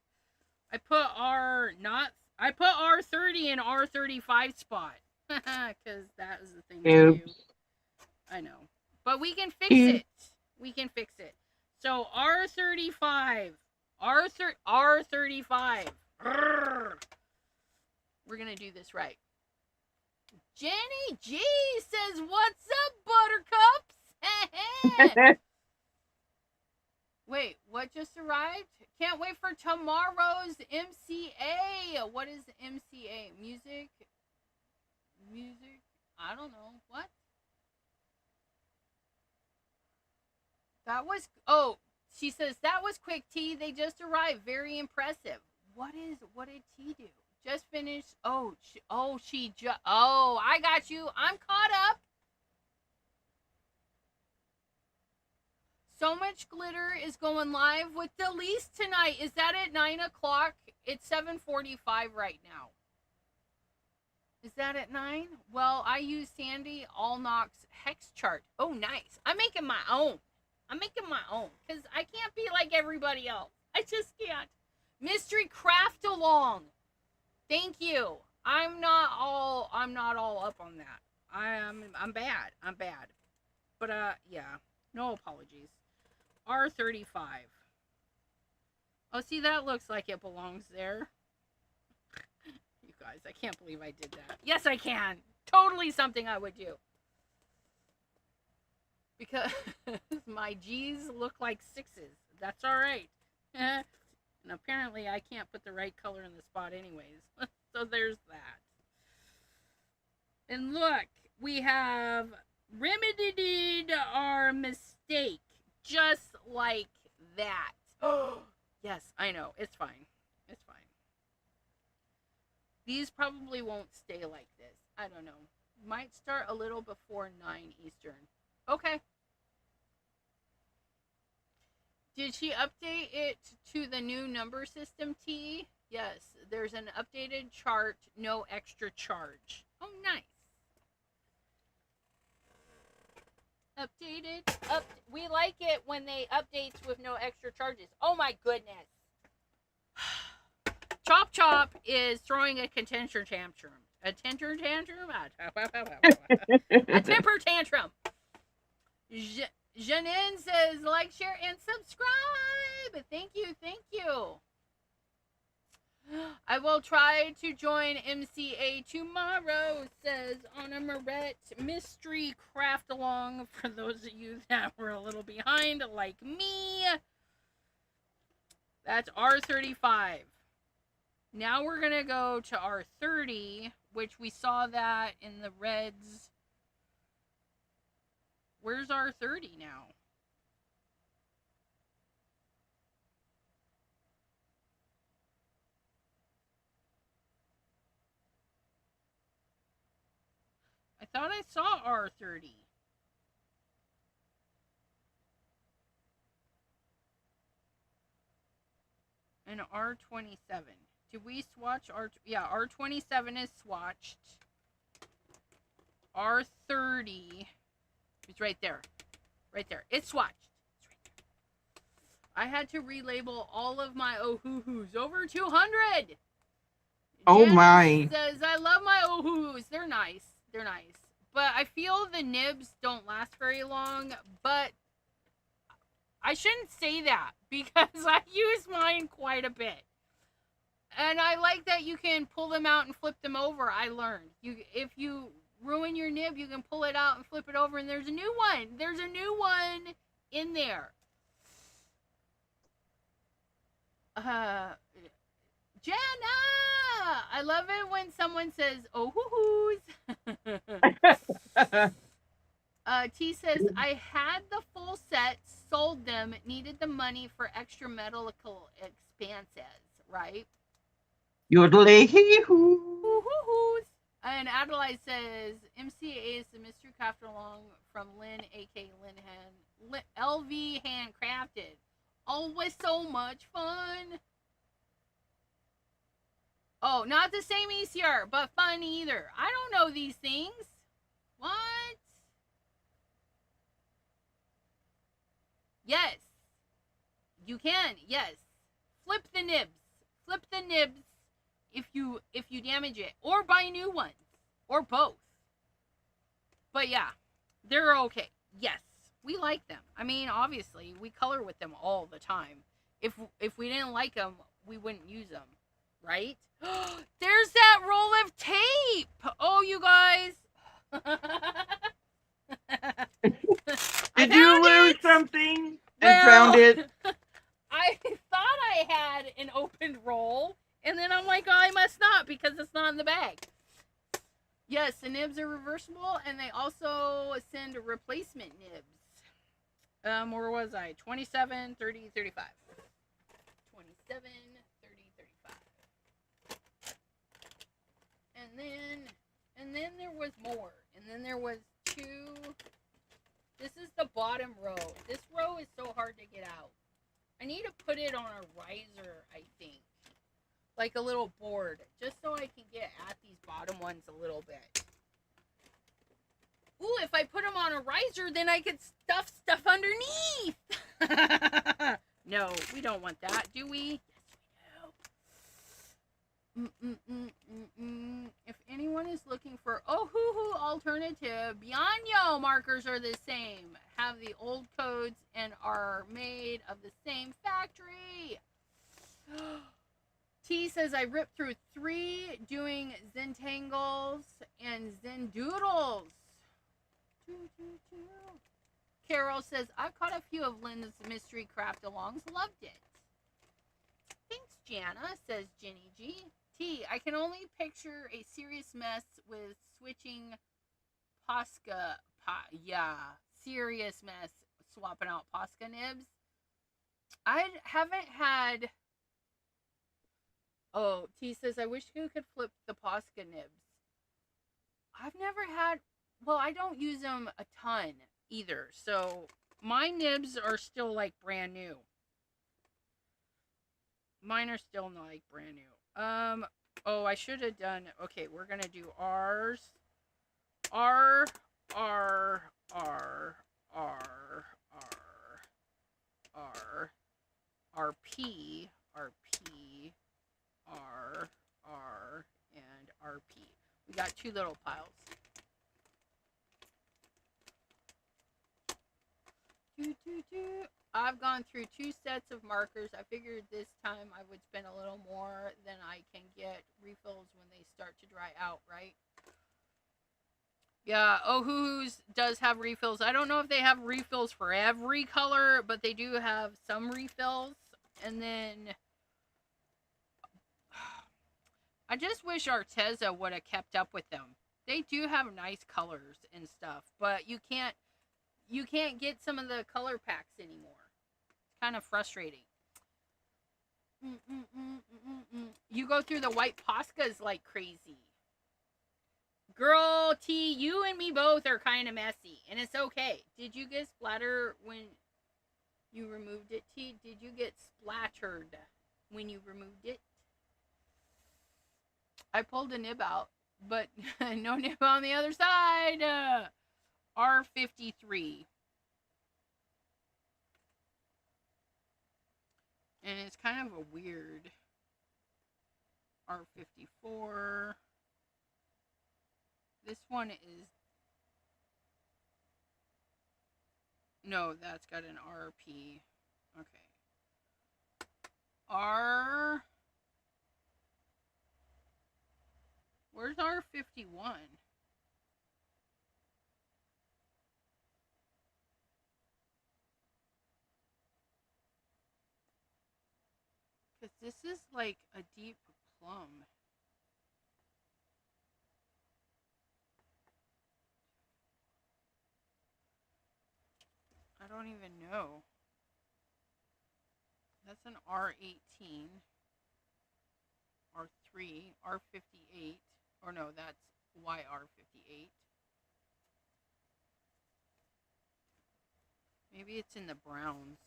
Speaker 1: I put R30 in R35 spot because that is the thing to do. I know. But we can fix it. So R35. R35. We're going to do this right. Jenny G says, what's up, buttercups? Wait, what just arrived? Can't wait for tomorrow's MCA. What is MCA? Music? I don't know. What? That was, she says, that was quick, T. They just arrived. Very impressive. What did T do? Just finished. I got you. I'm caught up. So Much Glitter is going live with Delise tonight. Is that at 9 o'clock? It's 7:45 right now. Is that at 9? Well, I use Sandy Allnock's hex chart. Oh, nice. I'm making my own. Because I can't be like everybody else. I just can't. Mystery craft along. Thank you. I'm not all up on that. I'm bad. But yeah. No apologies. R35. Oh, see, that looks like it belongs there. You guys, I can't believe I did that. Yes, I can. Totally something I would do. Because my G's look like 6s. That's all right. And apparently I can't put the right color in the spot anyways. So there's that. And look, we have remedied our mistake. Just like that. Oh, yes, I know. It's fine. It's fine. These probably won't stay like this. I don't know. Might start a little before 9 Eastern. Okay. Did she update it to the new number system, T? Yes, there's an updated chart, no extra charge. Oh, nice. Updated. We like it when they updates with no extra charges. Oh my goodness. Chop Chop is throwing a contention tantrum. A temper tantrum? A temper tantrum. Janine says, like, share, and subscribe. Thank you. I will try to join MCA tomorrow, says Anna Moret. Mystery craft along for those of you that were a little behind, like me. That's R35. Now we're going to go to R30, which we saw that in the reds. Where's R30 now? I thought I saw R30. And R27. Did we swatch R? Yeah, R27 is swatched. R30 is right there. Right there. It's swatched. It's right there. I had to relabel all of my OHOOHOOs. Over 200!
Speaker 2: Oh
Speaker 1: Janice
Speaker 2: my.
Speaker 1: says, I love my OHOOHOOs. They're nice. But I feel the nibs don't last very long. But I shouldn't say that because I use mine quite a bit. And I like that you can pull them out and flip them over. I learned. If you ruin your nib, you can pull it out and flip it over, and there's a new one. There's a new one in there. Jenna! I love it when someone says, oh, hoo-hoos. T says, I had the full set, sold them, needed the money for extra medical expenses, right?
Speaker 2: Yodelay-hee-hoo.
Speaker 1: And Adelaide says, MCA is the mystery crafted along from Lynn, a.k.a. LV handcrafted. Always so much fun. Oh, not the same ECR, but fun either. I don't know these things. What? Yes. You can, yes. Flip the nibs if you damage it, or buy new ones, or both. But yeah, they're okay. Yes, we like them. I mean, obviously, we color with them all the time. If we didn't like them, we wouldn't use them, right? There's that roll of tape. Oh, you guys.
Speaker 2: Did you lose something and found it?
Speaker 1: I thought I had an opened roll, and then I'm like, oh, I must not because it's not in the bag. Yes, the nibs are reversible, and they also send replacement nibs. Where was I? 27, 30, 35. 27, 30, 35. And then there was more. And then there was 2. This is the bottom row. This row is so hard to get out. I need to put it on a riser, I think. like a little board, just so I can get at these bottom ones a little bit. Ooh, if I put them on a riser, then I could stuff stuff underneath. No, we don't want that, do we? Yes, we do. If anyone is looking for Ohuhu alternative, Bianyo markers are the same, have the old codes, and are made of the same factory. T says I ripped through 3 doing Zentangles and Zendoodles. Carol says I've caught a few of Lynn's mystery craft alongs, loved it. Thanks, Jana, says Jenny G. T, I can only picture a serious mess with switching Posca. Serious mess swapping out Posca nibs. I haven't had. Oh, T says I wish you could flip the Posca nibs. I've never had. Well, I don't use them a ton either, so my nibs are still like brand new. Mine are still not like brand new. Oh, I should have done. Okay, we're gonna do R's. R, R, R, R, R, R, R, P, R, P, R, R, and R, P. We got 2 little piles. I've gone through 2 sets of markers. I figured this time I would spend a little more than I can get refills when they start to dry out, right? Yeah, Ohuhu's does have refills. I don't know if they have refills for every color, but they do have some refills. And then I just wish Arteza would have kept up with them. They do have nice colors and stuff, but you can't get some of the color packs anymore. It's kind of frustrating. You go through the white Poscas like crazy. Girl, T, you and me both are kind of messy, and it's okay. Did you get splatter when you removed it, T? Did you get splattered when you removed it? I pulled a nib out, but no nib on the other side. R53. And it's kind of a weird R54. This one is... No, that's got an RP. Okay. R... Where's R51? Because this is like a deep plum. I don't even know. That's an R18. R3. R58. Or no, that's YR58. Maybe it's in the browns.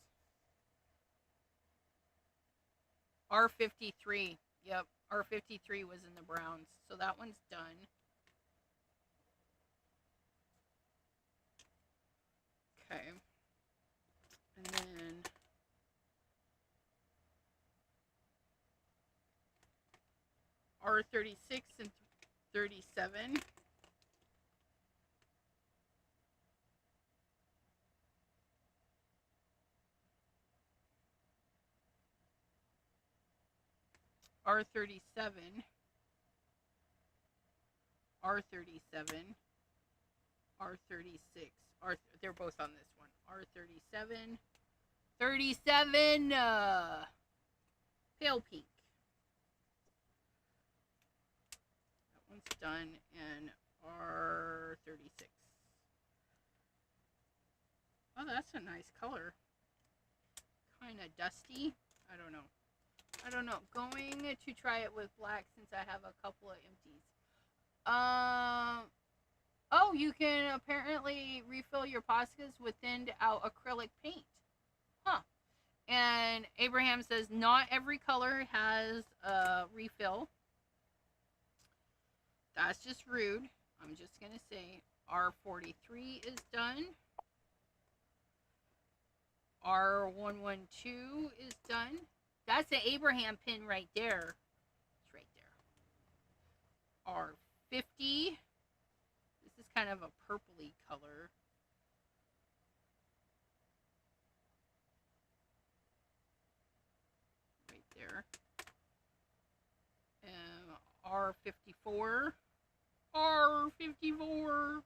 Speaker 1: R53. Yep, R53 was in the browns. So that one's done. Okay. And then R36 and 37. R37, R37, R36. They're both on this one. R37, 37, pale pink. That one's done, and R36. Oh, that's a nice color. Kind of dusty. I don't know. Going to try it with black since I have a couple of empties. Oh, you can apparently refill your Poscas with thinned out acrylic paint. Huh. And Abraham says, not every color has a refill. That's just rude. I'm just going to say R43 is done. R112 is done. That's an Abraham pin right there. It's right there. R50. This is kind of a purpley color. Right there. R54. R54.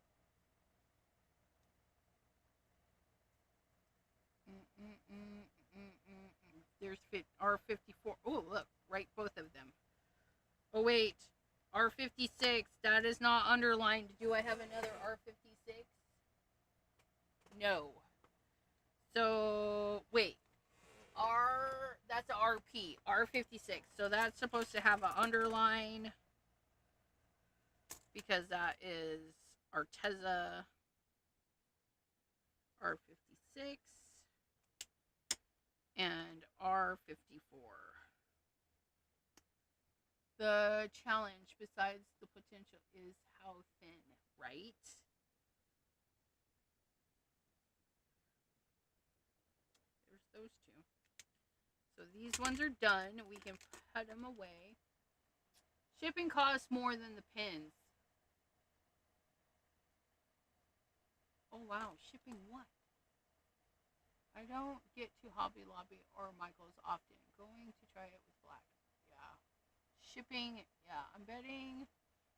Speaker 1: There's R54. Oh, look, right, both of them. Oh, wait, R56. That is not underlined. Do I have another R56? No. So, wait. That's an RP. R56. So that's supposed to have an underline because that is Arteza R56 and R54. The challenge, besides the potential, is how thin, right? There's those two. So these ones are done. We can put them away. Shipping costs more than the pins. Oh wow, shipping what? I don't get to Hobby Lobby or Michael's often. Going to try it with black. Yeah. Shipping, yeah, I'm betting,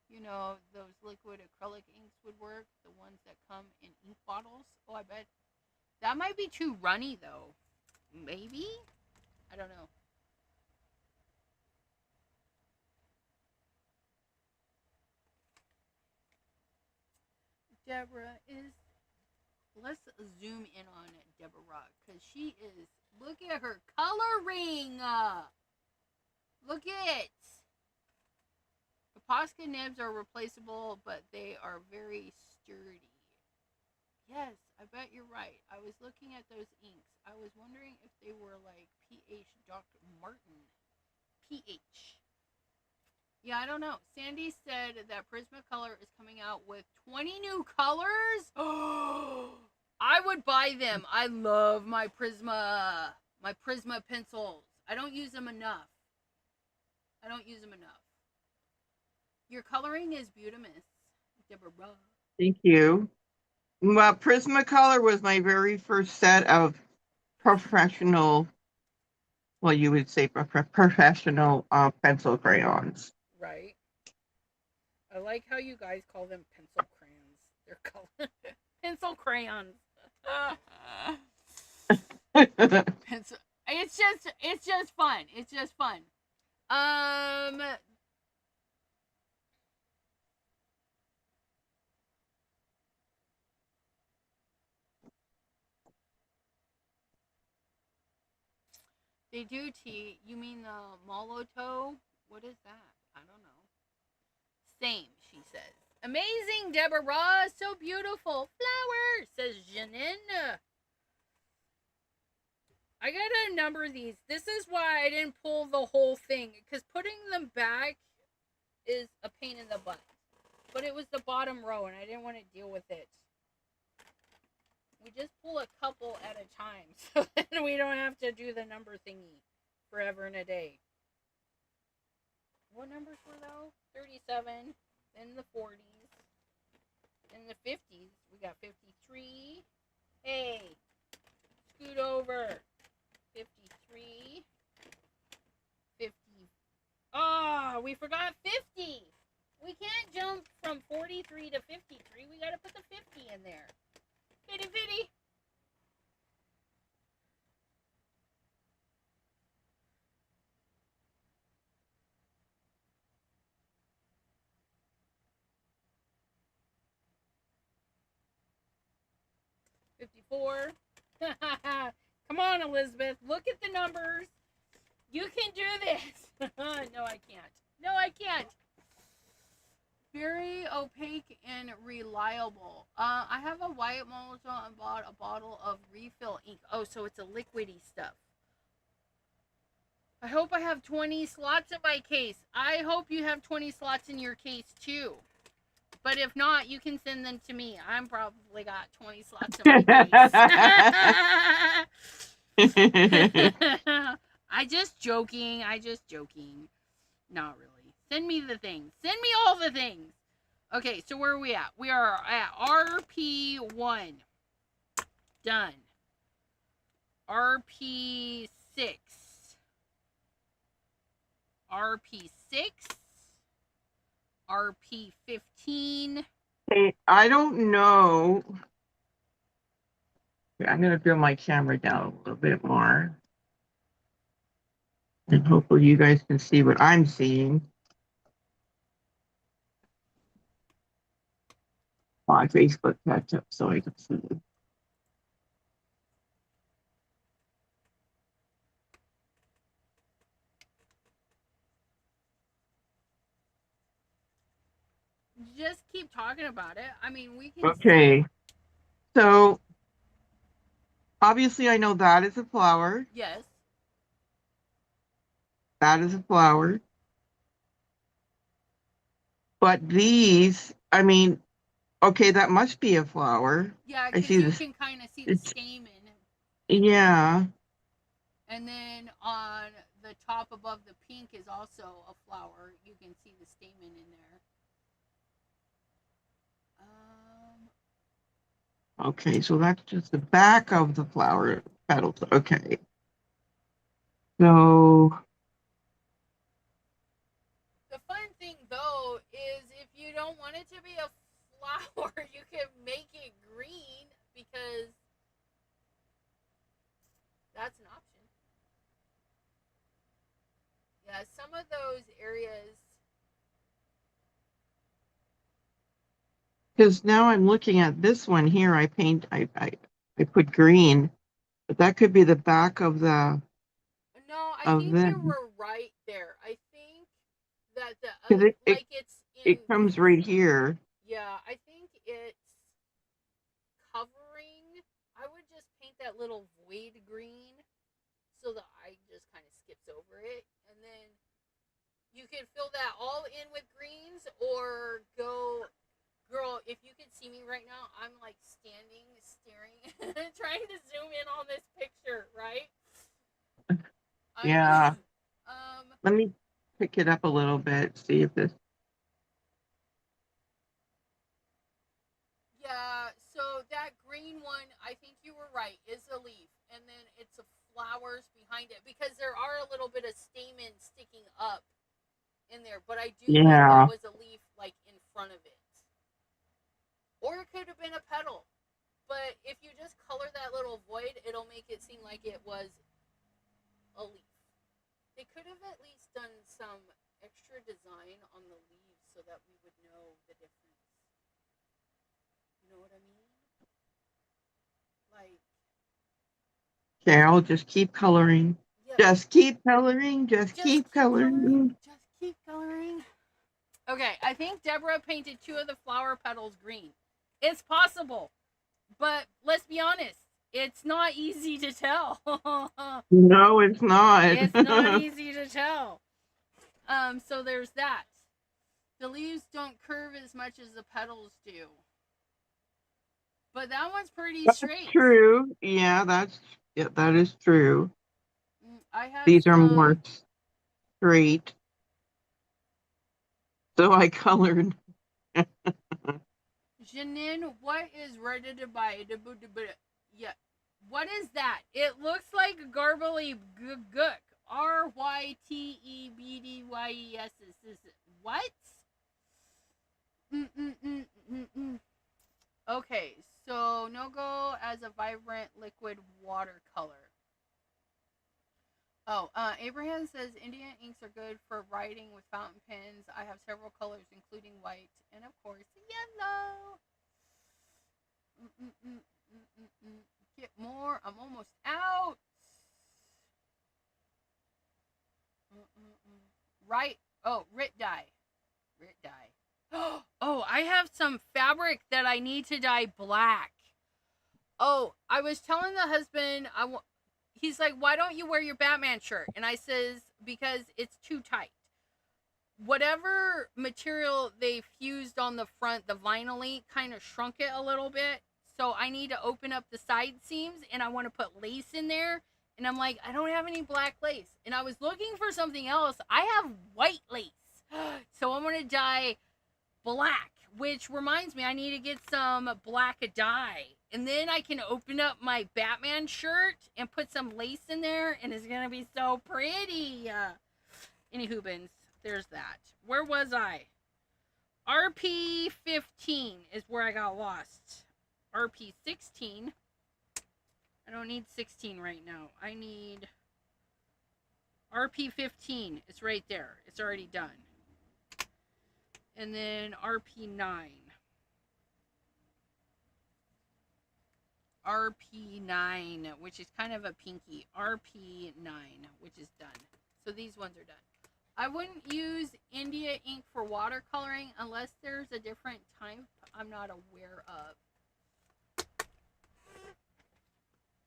Speaker 1: you know, those liquid acrylic inks would work. The ones that come in ink bottles. Oh, I bet. That might be too runny, though. Maybe? I don't know. Deborah is... Let's zoom in on Deborah, because she is... Look at her coloring! Look at it! The Posca nibs are replaceable, but they are very sturdy. Yes, I bet you're right. I was looking at those inks. I was wondering if they were like PH Dr. Martin. PH. Yeah, I don't know. Sandy said that Prismacolor is coming out with 20 new colors. Oh, I would buy them. I love my Prisma pencils. I don't use them enough. Your coloring is beautiful, Deborah.
Speaker 2: Thank you. Well, Prismacolor was my very first set of professional, well, you would say professional pencil crayons.
Speaker 1: Right. I like how you guys call them pencil crayons. They're called pencil crayons. Pencil. It's just fun. It's just fun. They do tea. You mean the Moloto? What is that? I don't know. Same, she says. Amazing, Deborah. So beautiful. Flower, says Janine. I gotta number these. This is why I didn't pull the whole thing, because putting them back is a pain in the butt. But it was the bottom row, and I didn't want to deal with it. We just pull a couple at a time, so then we don't have to do the number thingy forever and a day. What numbers were those? 37, then the 40s, then the 50s. We got 53. Hey, scoot over. 53. 50. Oh, we forgot 50. We can't jump from 43 to 53. We gotta put the 50 in there. Fitty fitty. $54. Come on, Elizabeth. Look at the numbers. You can do this. No, I can't. No, I can't. Very opaque and reliable. I have a white Molotov and bought a bottle of refill ink. Oh, so it's a liquidy stuff. I hope I have 20 slots in my case. I hope you have 20 slots in your case too. But if not, you can send them to me. I'm probably got 20 slots in my case. I just joking. Not really. Send me the things. Send me all the things. Okay, so where are we at? We are at RP1. Done. RP6. RP6. RP15.
Speaker 2: Hey, I don't know. I'm going to build my camera down a little bit more. And hopefully you guys can see what I'm seeing. My Facebook catch up so I can see it.
Speaker 1: Just keep talking about it. I mean, we can.
Speaker 2: Okay. So obviously I know that is a flower.
Speaker 1: Yes.
Speaker 2: That is a flower. But these, I mean, okay, that must be a flower.
Speaker 1: Yeah,
Speaker 2: I
Speaker 1: because
Speaker 2: see
Speaker 1: you
Speaker 2: this.
Speaker 1: can kind of see the stamen.
Speaker 2: Yeah.
Speaker 1: And then on the top above the pink is also a flower. You can see the stamen in there.
Speaker 2: Okay, so that's just the back of the flower petals. Okay. So
Speaker 1: the fun thing though is if you don't want it to be a flower, you can make it green because that's an option. Yeah, some of those areas.
Speaker 2: because now I'm looking at this one here, I put green, but that could be the back of the.
Speaker 1: No, I think you were right there. I think that the other,
Speaker 2: it comes right here.
Speaker 1: Yeah, I think it's covering. I would just paint that little void green so the eye just kind of skips over it, and then you can fill that all in with greens or go. Girl, if you could see me right now, I'm like standing, staring, trying to zoom in on this picture, right?
Speaker 2: Yeah. Let me pick it up a little bit, see if this.
Speaker 1: Yeah, so that green one, I think you were right, is a leaf, and then it's a flowers behind it because there are a little bit of stamen sticking up in there, but I do think that was a leaf like in front of it. Or it could have been a petal. But if you just color that little void, it'll make it seem like it was a leaf. They could have at least done some extra design on the leaves so that we would know the difference. You know what I mean? Like.
Speaker 2: Okay, I'll just keep coloring. Yep. Just keep coloring. Just keep coloring.
Speaker 1: Just keep coloring. Okay, I think Deborah painted 2 of the flower petals green. It's possible, but let's be honest, it's not easy to tell.
Speaker 2: No, it's not.
Speaker 1: It's not easy to tell. So there's that. The leaves don't curve as much as the petals do. But that one's pretty straight.
Speaker 2: That's true. Yeah, that is true. These are more straight. So I colored.
Speaker 1: Janine, what is ready to buy? Yeah. What is that? It looks like garbly gook. RYTEBDYES. What? Okay, so no go as a vibrant liquid watercolor. Oh, Abraham says Indian inks are good for writing with fountain pens. I have several colors, including white and, of course, yellow. Get more. I'm almost out. Right. Oh, Rit dye. Oh, I have some fabric that I need to dye black. Oh, I was telling the husband, he's like, why don't you wear your Batman shirt? And I says, because it's too tight. Whatever material they fused on the front, the vinyl kind of shrunk it a little bit. So I need to open up the side seams, and I want to put lace in there. And I'm like, I don't have any black lace. And I was looking for something else. I have white lace. So I'm going to dye black, which reminds me I need to get some black dye. And then I can open up my Batman shirt and put some lace in there, and it's going to be so pretty. Anywho, bins, there's that. Where was I? RP 15 is where I got lost. RP 16. I don't need 16 right now. I need RP 15. It's right there. It's already done. And then RP 9. RP 9, which is kind of a pinky. RP 9, which is done. So these ones are done. I wouldn't use India ink for watercoloring unless there's a different type I'm not aware of.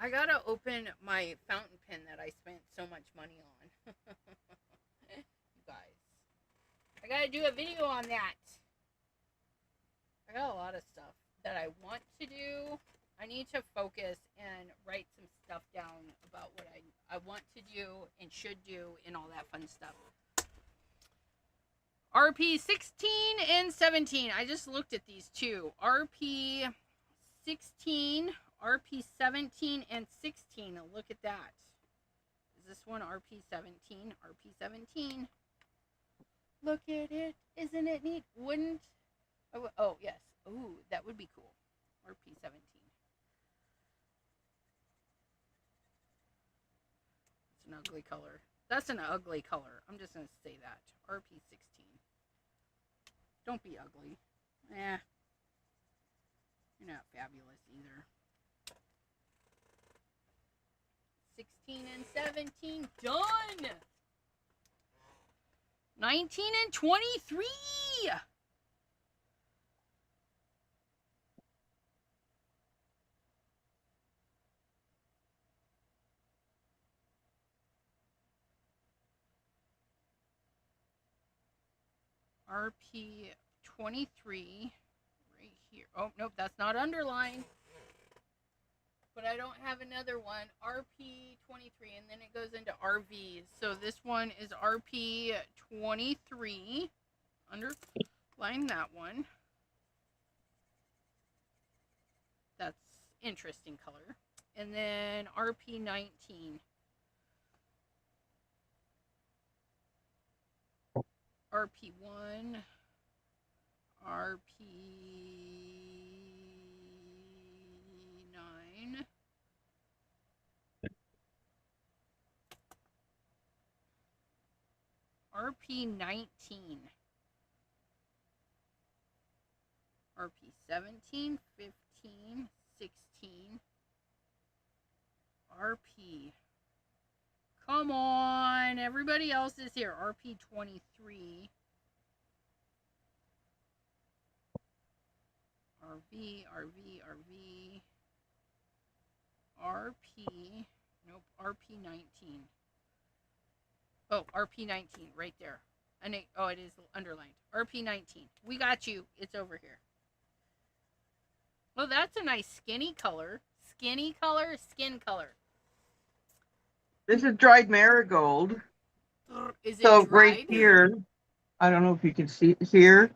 Speaker 1: I gotta open my fountain pen that I spent so much money on. You guys. I gotta do a video on that. I got a lot of stuff that I want to do. I need to focus and write some stuff down about what I want to do and should do and all that fun stuff. RP 16 and 17. I just looked at these two. RP 16, RP 17 and 16. Look at that. Is this one RP 17? RP 17. Look at it. Isn't it neat? Wouldn't... Oh, yes. Ooh, that would be cool. RP 17. It's an ugly color. That's an ugly color. I'm just going to say that. RP 16. Don't be ugly. Eh. You're not fabulous either. 16 and 17. Done! 19 and 23! RP 23 right here. Oh, nope, that's not underlined. But I don't have another one. RP 23, and then it goes into RV. So this one is RP 23. Underline that one. That's interesting color. And then RP 19. RP1, RP9, RP19, RP17, 15, 16, RP. Come on, everybody else is here. RP 23. RV, RV, RV. RP. Nope, RP 19. Oh, RP 19, right there. And it is underlined. RP 19. We got you. It's over here. Well, that's a nice skinny color. Skinny color, skin color.
Speaker 2: This is dried marigold.
Speaker 1: Is it
Speaker 2: so
Speaker 1: dried?
Speaker 2: Right here, I don't know if you can see here.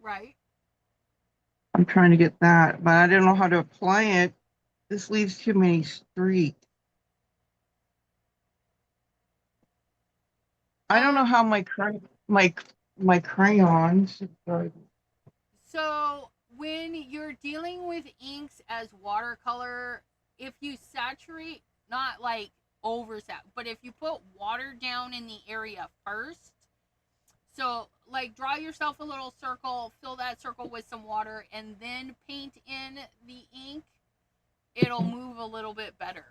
Speaker 1: Right.
Speaker 2: I'm trying to get that, but I don't know how to apply it. This leaves too many streaks. I don't know how my crayons.
Speaker 1: So when you're dealing with inks as watercolor, if you saturate, not like but if you put water down in the area first, so like draw yourself a little circle, fill that circle with some water, and then paint in the ink, it'll move a little bit better.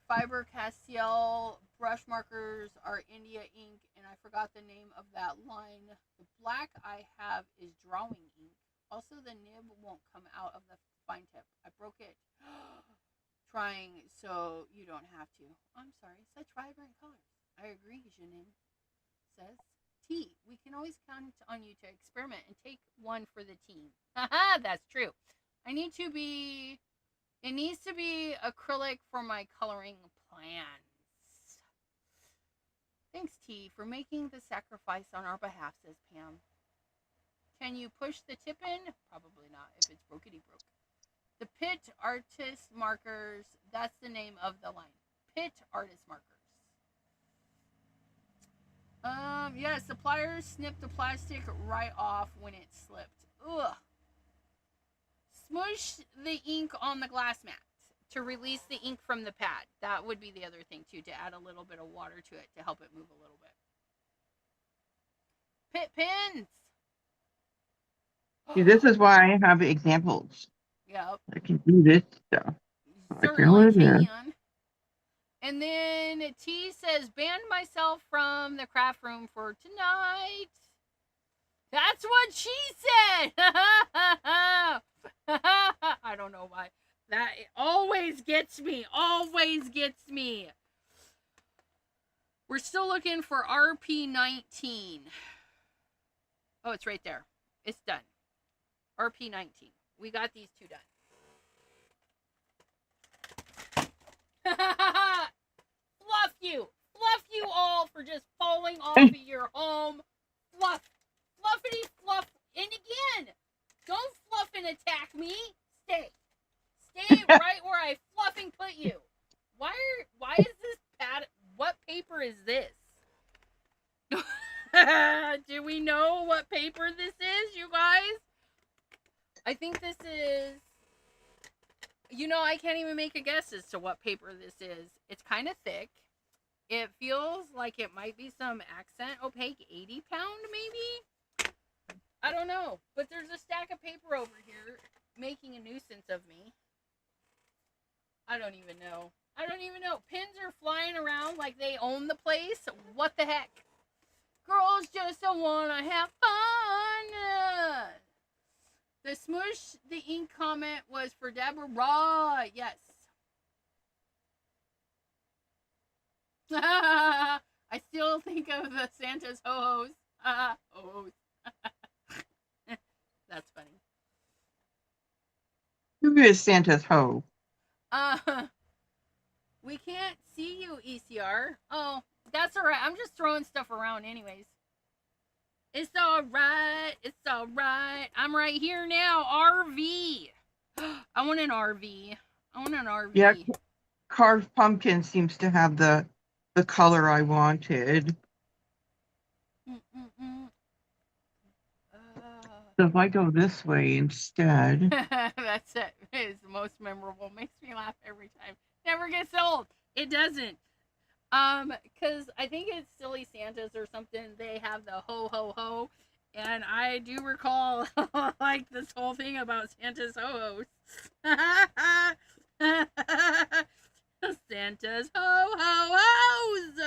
Speaker 1: Faber-Castell brush markers are India ink, and I forgot the name of that line. The black I have is drawing ink. Also, the nib won't come out of the fine tip. I broke it trying so you don't have to. I'm sorry, such vibrant colors. I agree, Janine says. T, we can always count on you to experiment and take one for the team. Haha, that's true. It needs to be acrylic for my coloring plans. Thanks, T, for making the sacrifice on our behalf, says Pam. Can you push the tip in? Probably not, if it's brokety broke. The Pit Artist Markers, that's the name of the line. Pit Artist Markers. Yeah, suppliers snipped the plastic right off when it slipped. Ugh. Smush the ink on the glass mat to release the ink from the pad. That would be the other thing, too, to add a little bit of water to it to help it move a little bit. Pit pins!
Speaker 2: See, this is why I have examples.
Speaker 1: Yep.
Speaker 2: I can do this stuff.
Speaker 1: Certainly can. And then T says, banned myself from the craft room for tonight. That's what she said. I don't know why. That always gets me. Always gets me. We're still looking for RP19. Oh, it's right there. It's done. RP19. We got these two done. Fluff you all for just falling off of your home. Fluffity fluff. And again, don't fluff and attack me. Stay right where I fluffing put you. Why is this pad? What paper is this? Do we know what paper this is, you guys? I think this is, I can't even make a guess as to what paper this is. It's kind of thick. It feels like it might be some accent opaque 80 pound maybe. I don't know. But there's a stack of paper over here making a nuisance of me. I don't even know. Pins are flying around like they own the place. What the heck? Girls just don't want to have fun. The smush the ink comment was for Deborah. Yes. I still think of the Santa's ho-hos. Ho-hos. That's funny.
Speaker 2: Who is Santa's hoe?
Speaker 1: We can't see you, ECR. Oh, that's all right. I'm just throwing stuff around anyways. It's all right. I'm right here now. RV. I want an RV.
Speaker 2: Yeah, carved pumpkin seems to have the color I wanted. So if I go this way instead.
Speaker 1: That's it. It's the most memorable. Makes me laugh every time. Never gets old. It doesn't. Because I think it's Silly Santas or something. They have the ho ho ho. And I do recall like this whole thing about Santa's ho-hos. Santa's ho-ho-hos.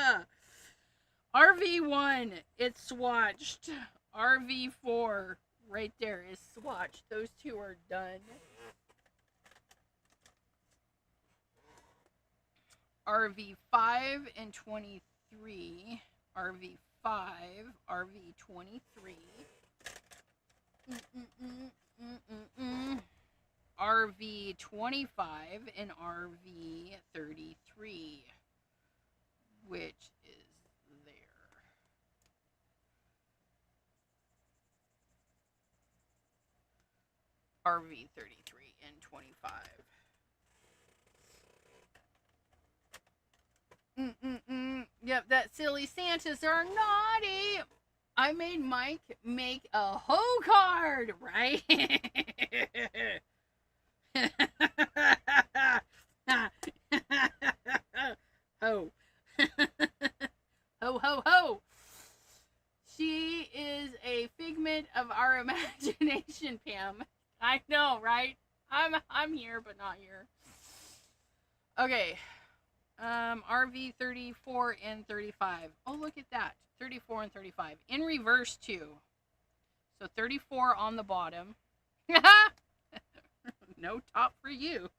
Speaker 1: RV1, it's swatched. RV4, right there, is swatched. Those two are done. RV5 and 23. RV5, RV23. RV25 and RV33, which is there. RV33 and 25. Yep, that Silly Santas are naughty. I made Mike make a hoe card, right? Ho. Ho, ho, ho. She is a figment of our imagination, Pam. I know, right? I'm here, but not here. Okay. RV 34 and 35. Oh, look at that. 34 and 35. In reverse, too. So 34 on the bottom. No top for you.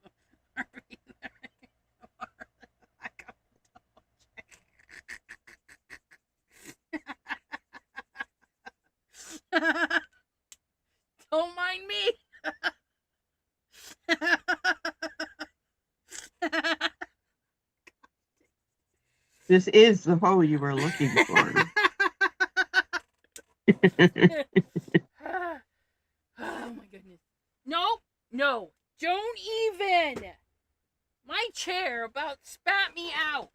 Speaker 2: This is the hoe you were looking for.
Speaker 1: Oh my goodness. No, no, don't even. My chair about spat me out.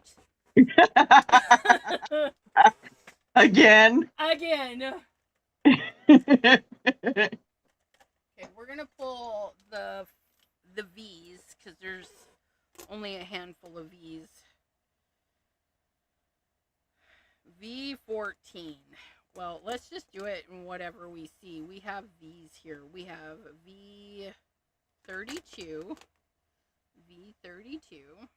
Speaker 2: Again.
Speaker 1: Again. Okay, we're gonna pull the V's because there's only a handful of V's. V14. Well, let's just do it in whatever we see. We have V's here. We have V32. V32.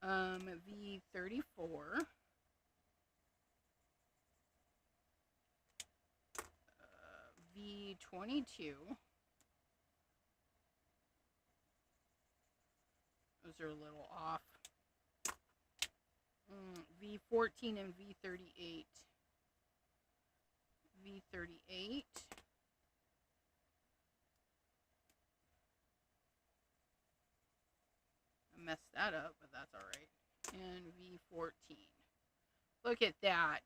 Speaker 1: V34. V22. Those are a little off. V14 and V38. V38. I messed that up, but that's all right. And V14. Look at that.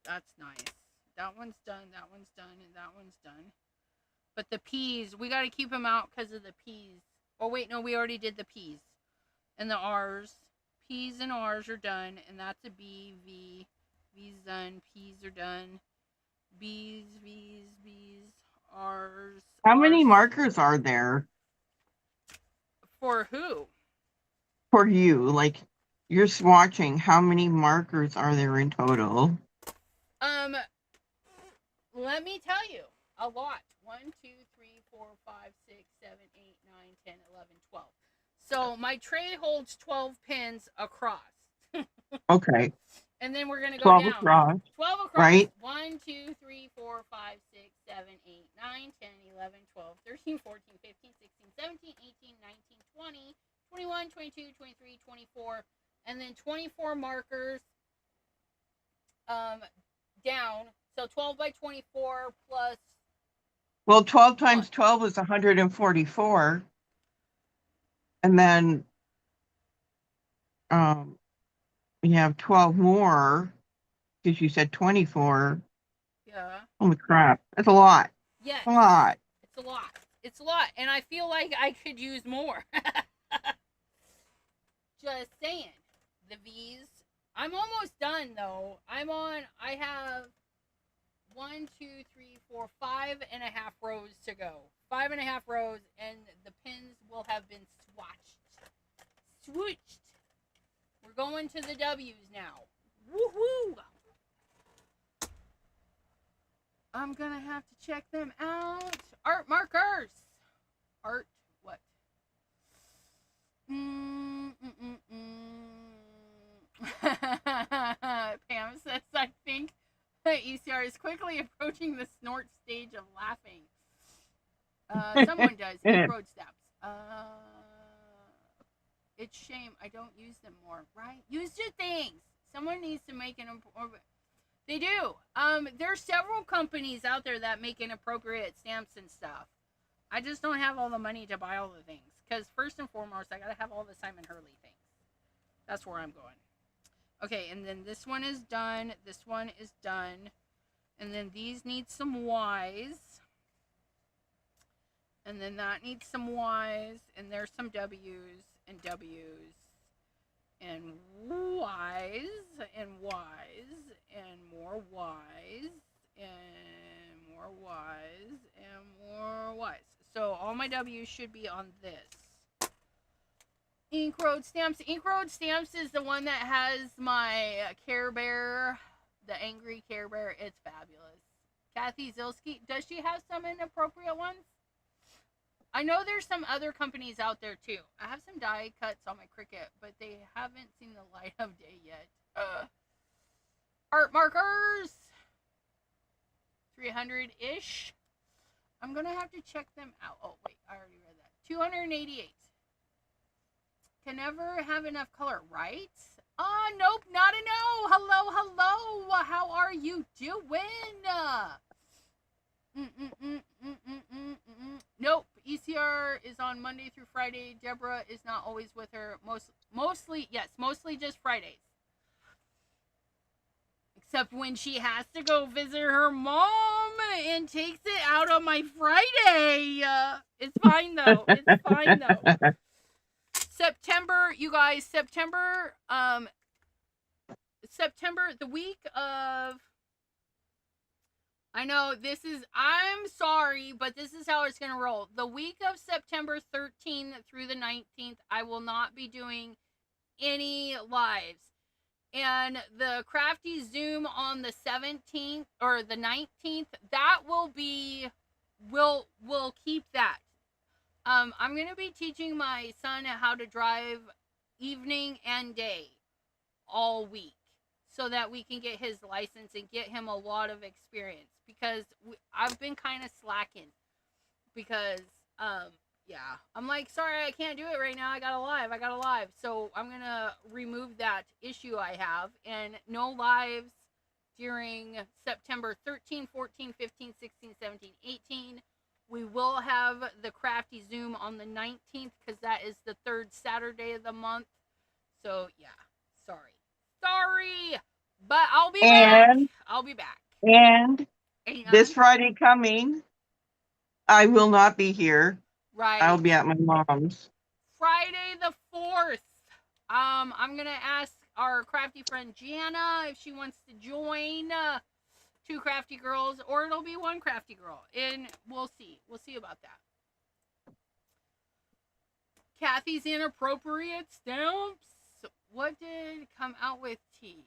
Speaker 1: That's nice. That one's done, that one's done, and that one's done. But the P's, we got to keep them out because of the P's. Oh, wait, no, we already did the P's. And the R's. P's and R's are done, and that's a B, V. V's done, P's are done. B's, V's, B's, R's.
Speaker 2: How
Speaker 1: R's.
Speaker 2: many markers are there?
Speaker 1: For who?
Speaker 2: For you. Like, you're swatching. How many markers are there in total?
Speaker 1: Let me tell you. A lot. 1, 2, 3, 4, 5, 6, 7, 8, 9, 10, 11, 12. So my tray holds 12 pins across.
Speaker 2: Okay.
Speaker 1: And then we're going to go
Speaker 2: 12
Speaker 1: down.
Speaker 2: across.
Speaker 1: 12 across.
Speaker 2: Right.
Speaker 1: 1, 2, 3, 4, 5, 6, 7, 8, 9, 10, 11, 12, 13, 14, 15, 16, 17, 18, 19, 20, 21, 22, 23, 24, and then 24 markers down. So 12 by 24 plus.
Speaker 2: Well, 12 times 12 is 144. And then you have 12 more because you said 24.
Speaker 1: Yeah.
Speaker 2: Holy crap. That's a lot.
Speaker 1: Yes.
Speaker 2: A lot.
Speaker 1: It's a lot. It's a lot. And I feel like I could use more. Just saying. The V's. I'm almost done though. I have 1, 2, 3, 4, 5.5 rows to go. 5.5 rows, and the pins will have been swatched. Swooched. We're going to the W's now. Woohoo! I'm gonna have to check them out. Art markers. Art what? Pam says, I think ECR is quickly approaching the snort stage of laughing. Someone does. He road steps. It's shame I don't use them more, right? Use your things. Someone needs to make an important. They do. There's several companies out there that make inappropriate stamps and stuff. I just don't have all the money to buy all the things. Because first and foremost, I gotta have all the Simon Hurley things. That's where I'm going. Okay, and then this one is done. This one is done. And then these need some Y's. And then that needs some Y's. And there's some W's and W's. And Y's. And Y's. And more Y's. And more Y's. And more Y's. So all my W's should be on this. Ink Road Stamps. Ink Road Stamps is the one that has my Care Bear, the angry Care Bear. It's fabulous. Kathy Zilski, does she have some inappropriate ones? I know there's some other companies out there too. I have some die cuts on my Cricut, but they haven't seen the light of day yet. Art markers. 300-ish. I'm going to have to check them out. Oh, wait, I already read that. 288. Can never have enough color, right? Oh, nope, not a no. Hello, hello. How are you doing? Nope. ECR is on Monday through Friday. Deborah is not always with her. Mostly just Fridays. Except when she has to go visit her mom and takes it out on my Friday. It's fine though. It's fine though. September, you guys. September, the week of. I know this is. I'm sorry, but this is how it's gonna roll. The week of September 13th through the 19th, I will not be doing any lives. And the crafty Zoom on the 17th or the 19th, that will be, we'll keep that. I'm going to be teaching my son how to drive evening and day all week so that we can get his license and get him a lot of experience, because I've been kind of slacking because, yeah, I'm like, sorry, I can't do it right now. I got a live. So I'm going to remove that issue I have, and no lives during September 13, 14, 15, 16, 17, 18. We will have the crafty Zoom on the 19th because that is the third Saturday of the month. So yeah, sorry, but I'll be back. I'll be back.
Speaker 2: And this Friday coming, I will not be here.
Speaker 1: Right.
Speaker 2: I'll be at my mom's.
Speaker 1: Friday the 4th. I'm gonna ask our crafty friend Jana if she wants to join. 2 crafty girls, or it'll be 1 crafty girl, and we'll see. We'll see about that. Kathy's inappropriate stamps. What did come out with T?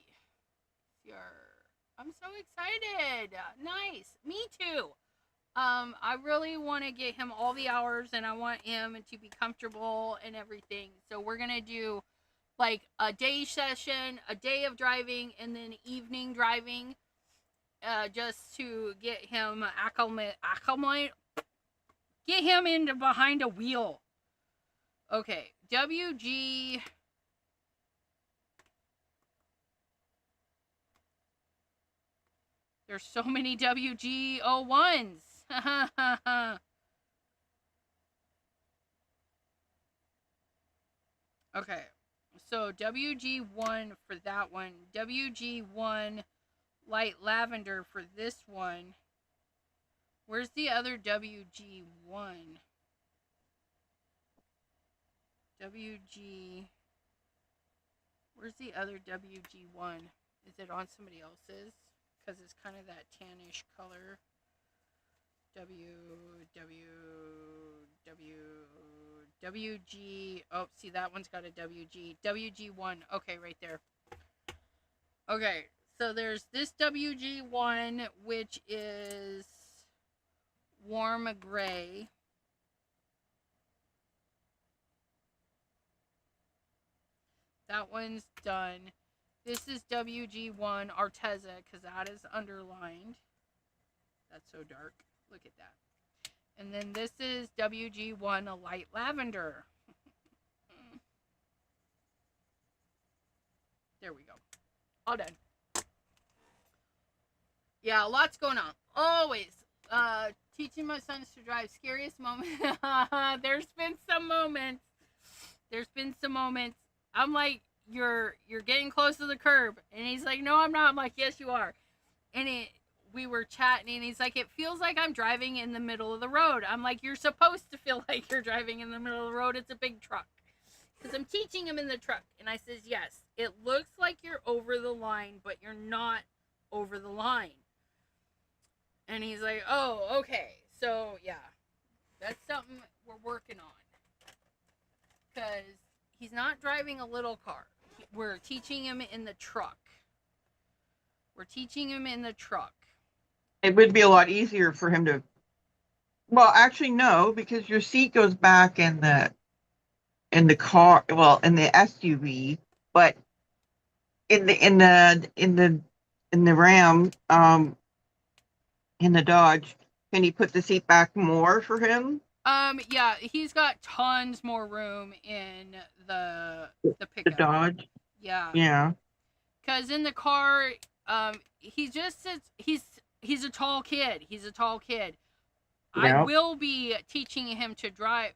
Speaker 1: I'm so excited. Nice. Me too. I really want to get him all the hours, and I want him to be comfortable and everything. So we're going to do like a day session, a day of driving, and then evening driving, just to get him acclimate, get him into behind a wheel. Okay, WG. There's so many WG01s. Okay, so WG1 for that one. WG1 light lavender for this one. Where's the other WG1? Where's the other WG1? Is it on somebody else's? Because it's kind of that tannish color. WG. Oh, see, that one's got a WG. WG1. Okay, right there. Okay, so there's this WG1, which is warm gray. That one's done. This is WG1 Arteza, because that is underlined. That's so dark. Look at that. And then this is WG1 a light lavender. There we go. All done. Yeah, lots going on. Always. Teaching my sons to drive. Scariest moment. There's been some moments. I'm like, you're getting close to the curb. And he's like, no, I'm not. I'm like, yes, you are. And we were chatting, and he's like, it feels like I'm driving in the middle of the road. I'm like, you're supposed to feel like you're driving in the middle of the road. It's a big truck. Because I'm teaching him in the truck. And I says, yes, it looks like you're over the line, but you're not over the line. And he's like, oh, okay. So, yeah, that's something we're working on. Because he's not driving a little car. We're teaching him in the truck. It
Speaker 2: would be a lot easier for him to. Well, actually, no, because your seat goes back in the car. Well, in the SUV, but in the Ram, in the Dodge, can you put the seat back more for him?
Speaker 1: Yeah, he's got tons more room in the pickup.
Speaker 2: The Dodge.
Speaker 1: Yeah.
Speaker 2: Yeah.
Speaker 1: Because in the car, he just sits. He's a tall kid. He's a tall kid. I
Speaker 2: Yep.
Speaker 1: will be teaching him to drive.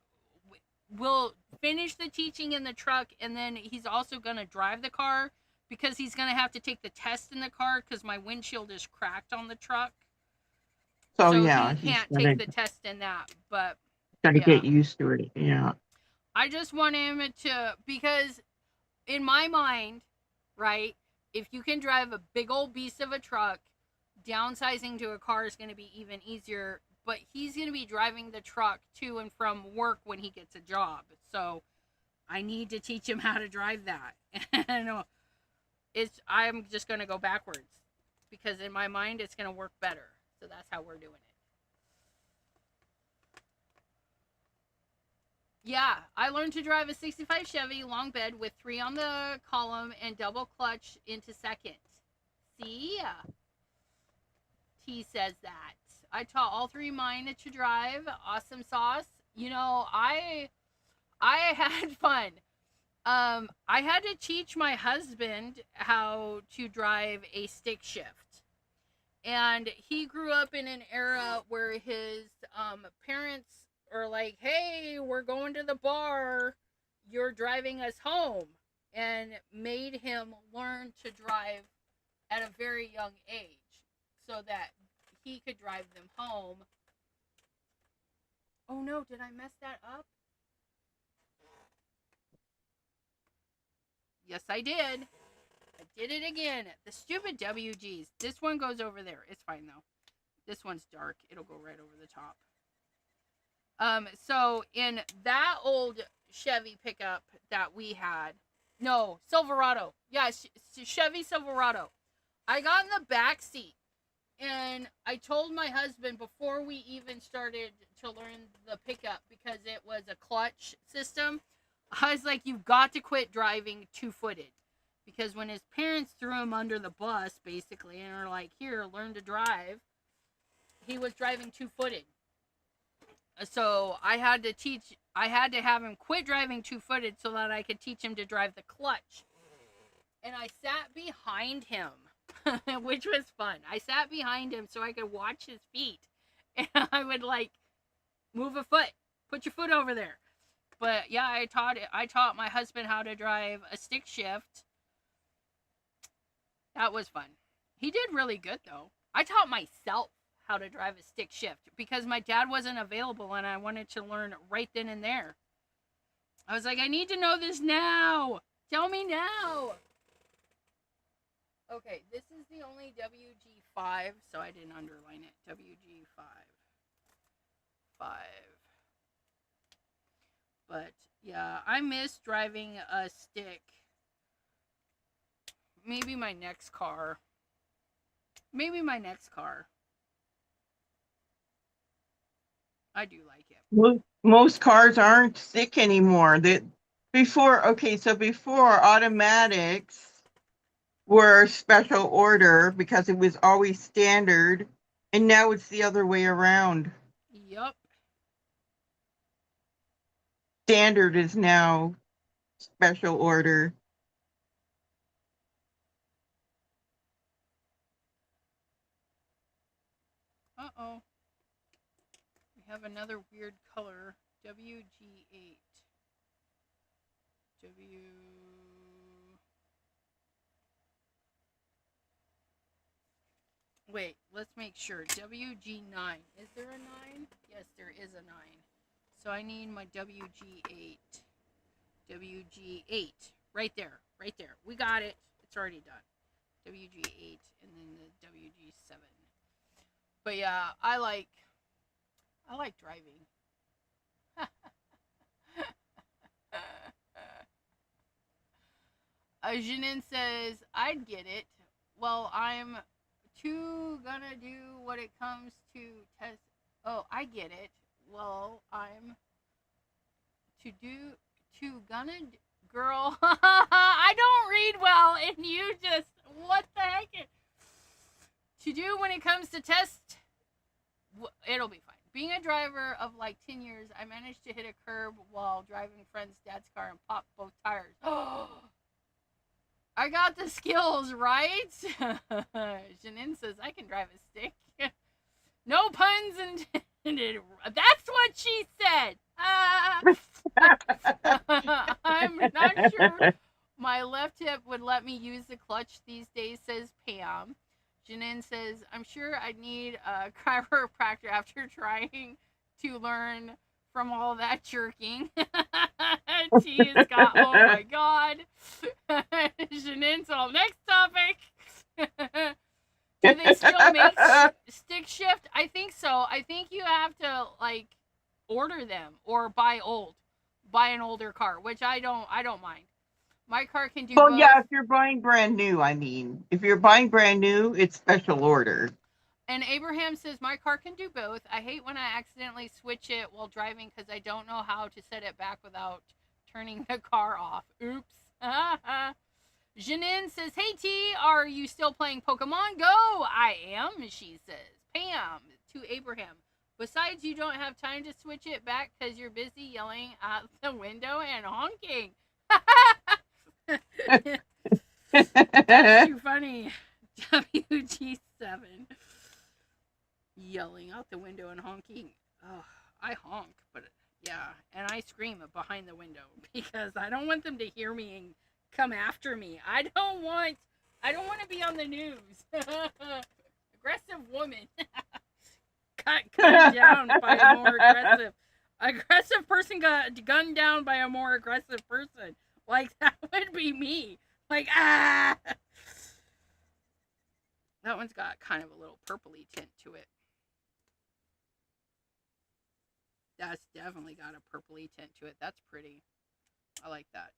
Speaker 1: We'll finish the teaching in the truck, and then he's also going to drive the car because he's going to have to take the test in the car because my windshield is cracked on the truck.
Speaker 2: So
Speaker 1: So
Speaker 2: yeah,
Speaker 1: he
Speaker 2: he's
Speaker 1: can't take the test in that. But
Speaker 2: gotta
Speaker 1: yeah,
Speaker 2: get used to it. Yeah.
Speaker 1: I just want him to, because in my mind, right, if you can drive a big old beast of a truck, downsizing to a car is going to be even easier. But he's going to be driving the truck to and from work when he gets a job. So I need to teach him how to drive that. And I'm just going to go backwards because in my mind it's going to work better. So that's how we're doing it. Yeah, I learned to drive a 65 Chevy long bed with 3 on the column and double clutch into second. See? T says that. I taught all 3 mine to drive. Awesome sauce. You know, I had fun. I had to teach my husband how to drive a stick shift. And he grew up in an era where his parents are like, hey, we're going to the bar. You're driving us home. And made him learn to drive at a very young age so that he could drive them home. Oh no, did I mess that up? Yes, I did. I did it again. The stupid WGs. This one goes over there. It's fine though. This one's dark. It'll go right over the top. So in that old Chevy pickup that we had, no, Silverado. Yeah, Chevy Silverado. I got in the back seat and I told my husband before we even started to learn the pickup, because it was a clutch system, I was like, you've got to quit driving 2-footed. Because when his parents threw him under the bus, basically, and are like, here, learn to drive, he was driving 2-footed. So I had to have him quit driving 2-footed so that I could teach him to drive the clutch. And I sat behind him, which was fun. I sat behind him so I could watch his feet. And I would like, move a foot, put your foot over there. But yeah, I taught my husband how to drive a stick shift. That was fun. He did really good though. I taught myself how to drive a stick shift because my dad wasn't available and I wanted to learn right then and there. I was like, I need to know this now. Tell me now. Okay, this is the only WG5, so I didn't underline it. WG5. 5. But yeah, I miss driving a stick. Maybe my next car. I do like it.
Speaker 2: Most cars aren't stick anymore. Before automatics were special order because it was always standard, and now it's the other way around.
Speaker 1: Yup.
Speaker 2: Standard is now special order.
Speaker 1: Uh-oh. We have another weird color. WG8. Wait, let's make sure. WG9. Is there a 9? Yes, there is a 9. So I need my WG8. WG8. Right there. We got it. It's already done. WG8 and then the WG7. But yeah, I like driving. Janin says, I'd get it. Well, I'm too gonna do what it comes to test. Oh, I get it. Well, I'm girl. I don't read well, and you just, what the heck? To do when it comes to test, it'll be fine. Being a driver of like 10 years, I managed to hit a curb while driving a friend's dad's car and pop both tires. I got the skills, right? Janine says, I can drive a stick. No puns intended. That's what she said. I'm not sure my left hip would let me use the clutch these days, says Pam. Janine says, I'm sure I'd need a chiropractor after trying to learn from all that jerking. Geez, Scott, oh my god. Janine, so next topic. Do they still make stick shift? I think so. I think you have to like order them or buy an older car, which I don't mind. My car can do
Speaker 2: Well,
Speaker 1: both.
Speaker 2: yeah, if you're buying brand new, I mean, if you're buying brand new, it's special order.
Speaker 1: And Abraham says, my car can do both. I hate when I accidentally switch it while driving because I don't know how to set it back without turning the car off. Oops. Janine says, hey T, are you still playing Pokemon Go? I am, she says. Pam to Abraham. Besides, you don't have time to switch it back because you're busy yelling out the window and honking. That's too funny. WG7. Yelling out the window and honking. Oh, I honk, but yeah, and I scream behind the window because I don't want them to hear me and come after me. I don't want to be on the news. Aggressive woman. Cut down by a more aggressive person got gunned down by a more aggressive person. Like, that would be me. Like, ah! That one's got kind of a little purpley tint to it. That's definitely got a purpley tint to it. That's pretty. I like that.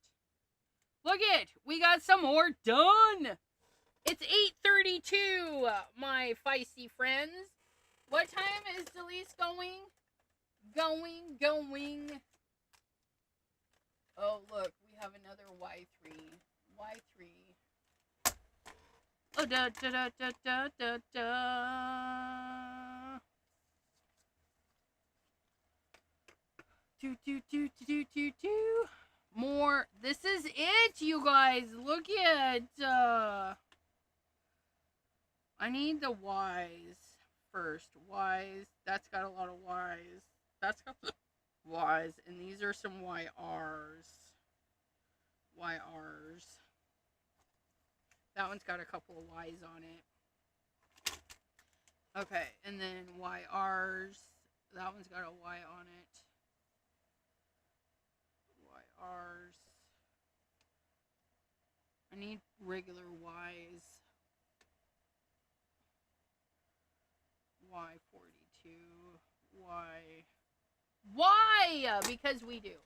Speaker 1: Look it! We got some more done! It's 8:32, my feisty friends. What time is Delise going? Going. Oh, look. We have another Y3. Oh, da. Do. More. This is it, you guys. Look at. I need the Y's first. Y's. That's got a lot of Y's. That's got the Y's. And these are some YR's. That one's got a couple of Y's on it. Okay. And then YR's. That one's got a Y on it. YR's. I need regular Y's. Y42. Why? Because we do.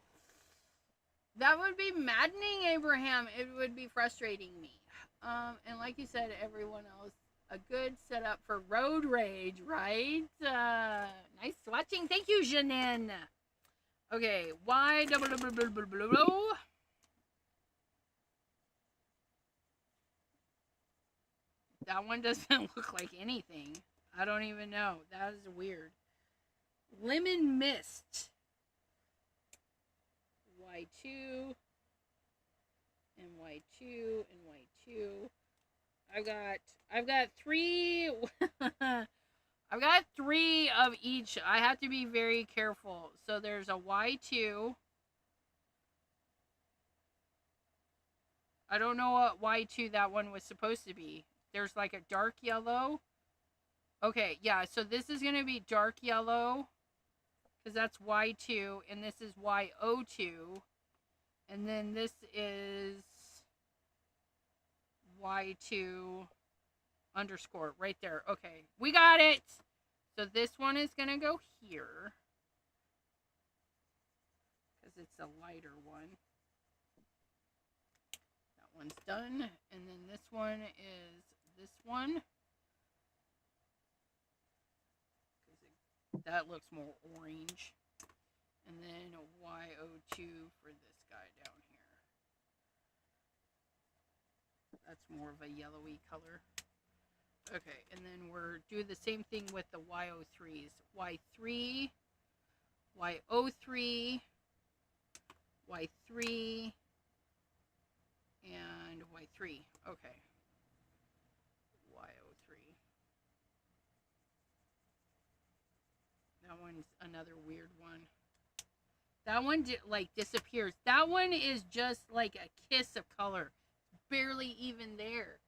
Speaker 1: That would be maddening, Abraham. It would be frustrating me. And like you said, everyone else, a good setup for road rage, right? Nice watching. Thank you, Janine. Okay, Y double. That one doesn't look like anything. I don't even know. That is weird. Lemon Mist. Y2 and Y2 and Y2. I've got three. I've got three of each. I have to be very careful. So there's a Y2. I don't know what Y2 that one was supposed to be. There's like a dark yellow. Okay, yeah, so this is going to be dark yellow. Because that's Y2. And this is Y02. And then this is Y2 underscore right there. Okay, we got it. So this one is going to go here. Because it's a lighter one. That one's done. And then this one is this one. That looks more orange. And then a Y02 for this guy down here. That's more of a yellowy color. Okay, and then we're doing the same thing with the Y03s. Y3, Y03, Y3, and Y3. Okay. Y03. That one's another weird one. That one disappears. That one is just like a kiss of color. Barely even there.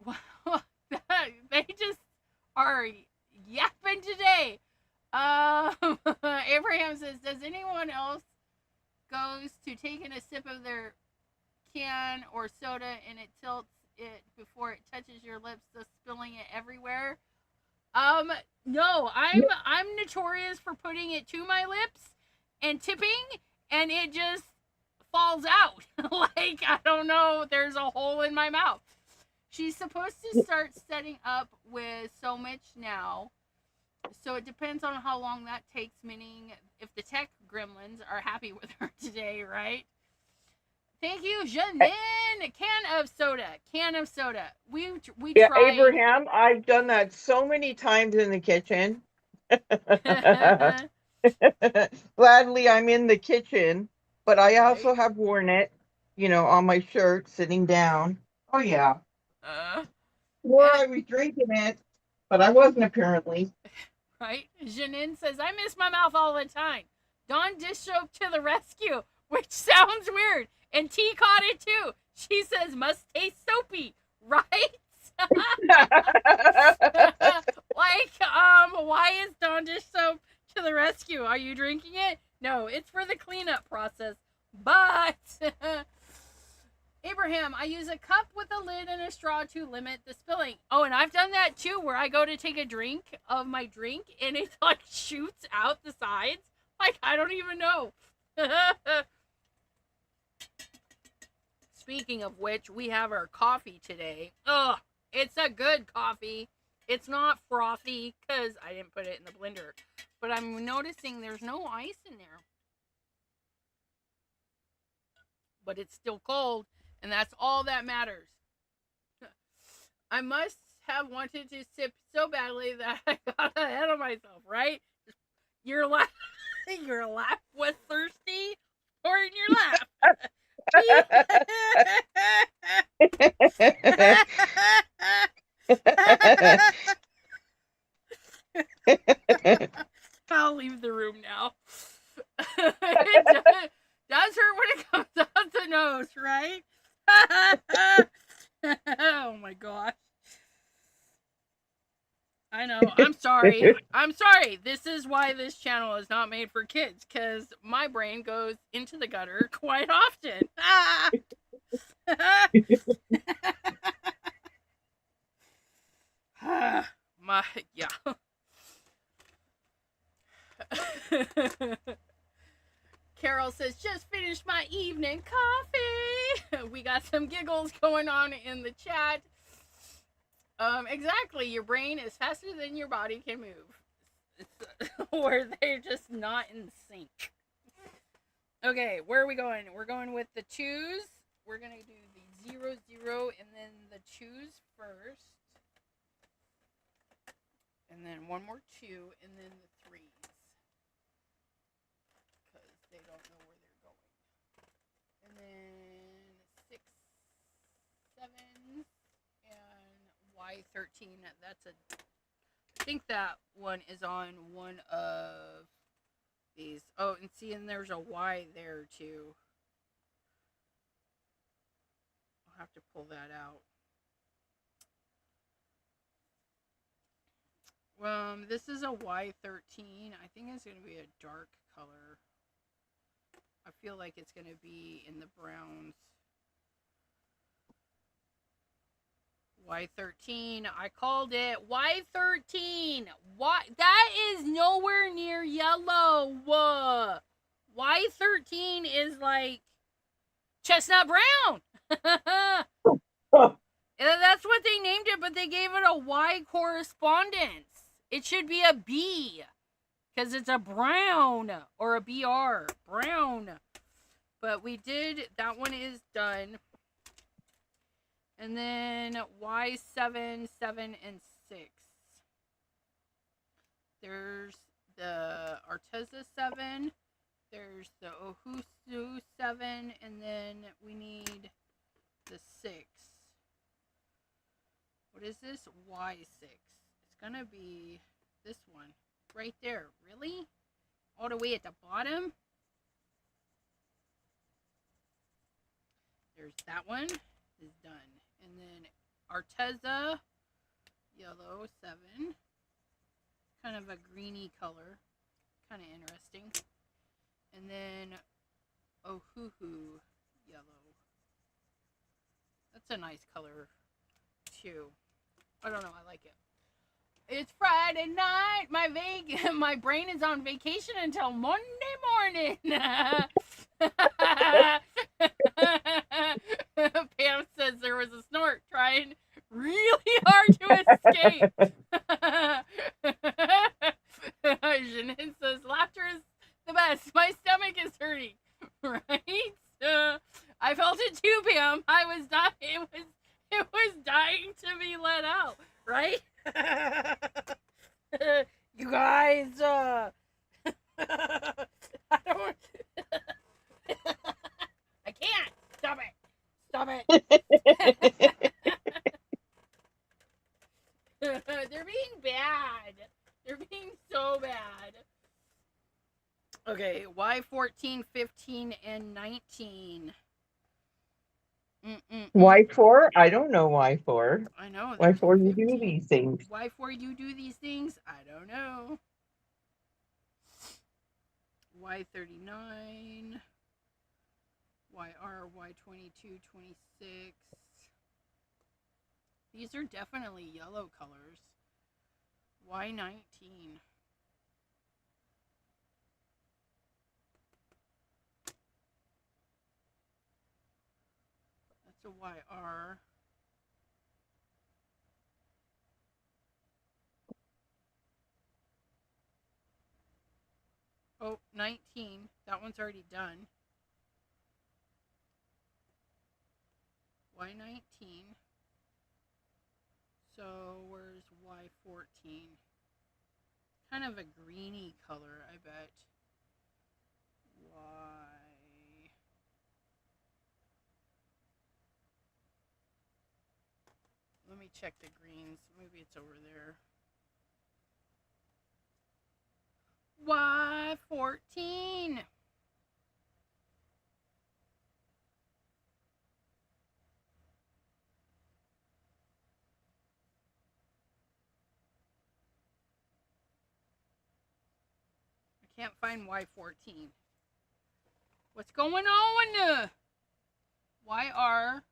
Speaker 1: Wow, they just are yapping today. Abraham says, does anyone else goes to taking a sip of their can or soda and it tilts it before it touches your lips, thus spilling it everywhere? No, I'm notorious for putting it to my lips and tipping, and it just falls out. Like, I don't know, there's a hole in my mouth. She's supposed to start setting up with so much now. So it depends on how long that takes, meaning if the tech gremlins are happy with her today, right? Thank you, Janine. Can of soda. We
Speaker 2: Yeah,
Speaker 1: tried.
Speaker 2: Abraham, I've done that so many times in the kitchen. Gladly, I'm in the kitchen, but I also have worn it, on my shirt, sitting down. Oh, yeah. Or I was drinking it, but I wasn't apparently.
Speaker 1: Right? Janine says, I miss my mouth all the time. Dawn dish soap to the rescue, which sounds weird. And T caught it too. She says, must taste soapy, right? Why is Dawn dish soap to the rescue? Are you drinking it? No, it's for the cleanup process. But Abraham, I use a cup with a lid and a straw to limit the spilling. Oh, and I've done that too, where I go to take a drink of my drink and it like shoots out the sides. Like, I don't even know. Speaking of which, we have our coffee today. Ugh, it's a good coffee. It's not frothy because I didn't put it in the blender. But I'm noticing there's no ice in there. But it's still cold, and that's all that matters. I must have wanted to sip so badly that I got ahead of myself, right? Your laugh was thirsty, or in your laugh. I'll leave the room now. It does hurt when it comes out the nose, right? Oh my gosh. I know. I'm sorry. I'm sorry. This is why this channel is not made for kids, because my brain goes into the gutter quite often. Yeah. Carol says, just finished my evening coffee. We got some giggles going on in the chat. Exactly. Your brain is faster than your body can move. Or they're just not in sync. Okay, where are we going? We're going with the 2s. We're going to do the 0, 0, and then the 2s first. And then one more 2, and then the 3s. Because they don't know where they're going. And then 6, 7, and Y13. That's a... I think that one is on one of these. Oh, and see, and there's a Y there too. I'll have to pull that out. This is a Y13. I think it's going to be a dark color. I feel like it's going to be in the browns. Y13. I called it. Y13. Why? That is nowhere near yellow. Y13 is like chestnut brown. That's what they named it, but they gave it a Y correspondence. It should be a B because it's a brown or a BR. Brown. But we did. That one is done. And then Y7, 7, and 6. There's the Arteza 7. There's the Ohusu 7. And then we need the 6. What is this? Y6. It's going to be this one. Right there. Really? All the way at the bottom? There's that one. Is done. And then Arteza yellow 7. Kind of a greeny color. Kind of interesting. And then Ohuhu yellow. That's a nice color too. I don't know, I like it. It's Friday night. My brain is on vacation until Monday morning. Pam says there was a snort trying really hard to escape. Jeanette says laughter is the best. My stomach is hurting. Right? I felt it too, Pam. I was dying. It was dying to be let out. Right? You guys, I don't. I can't. Stop it. Stop it. They're being bad. They're being so bad. Okay, Y14, 15, and 19.
Speaker 2: Y4? I don't know Y4.
Speaker 1: I know.
Speaker 2: Y4 you do these things.
Speaker 1: Y4 you do these things? I don't know. Y39. YR, Y22, 26. These are definitely yellow colors. Y19. That's a YR. Oh, 19. That one's already done. Y19. So where's Y14? Kind of a greeny color, I bet. Let me check the greens. Maybe it's over there. Y14. I can't find Y14. What's going on? YR.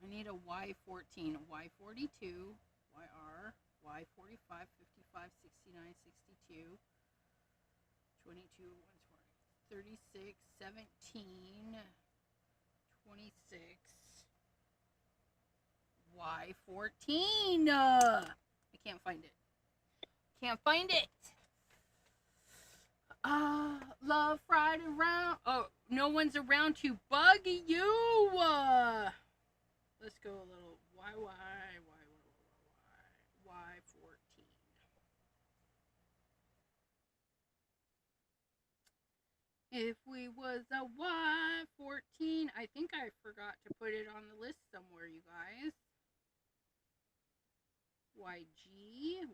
Speaker 1: I need a Y14, Y42, YR, Y45, 55, 69, 62, 22, 36, 17, 26, Y14. I can't find it. Can't find it. Love Friday around. Oh, no one's around to bug you. Let's go a little Y14. If we was a Y14, I think I forgot to put it on the list somewhere, you guys. YG.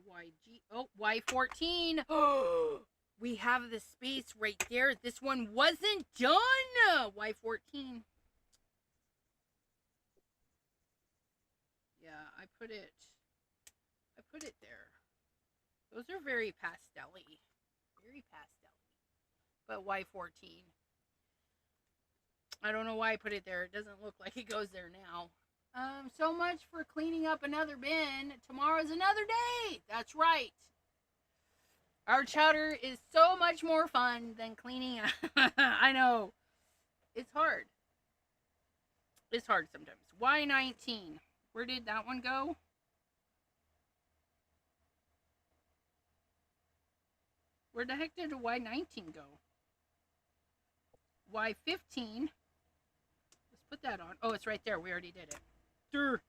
Speaker 1: Oh, Y14. Oh, we have the space right there. This one wasn't done. Y14. Yeah, I put it there. Those are very pastel-y. Very pastel-y. But Y14. I don't know why I put it there. It doesn't look like it goes there now. So much for cleaning up another bin. Tomorrow's another day. That's right. Our chowder is so much more fun than cleaning up. I know. It's hard. It's hard sometimes. Y19. Where did that one go? Where the heck did the Y19 go? Y15. put that on. Oh, it's right there. We already did it. Durr.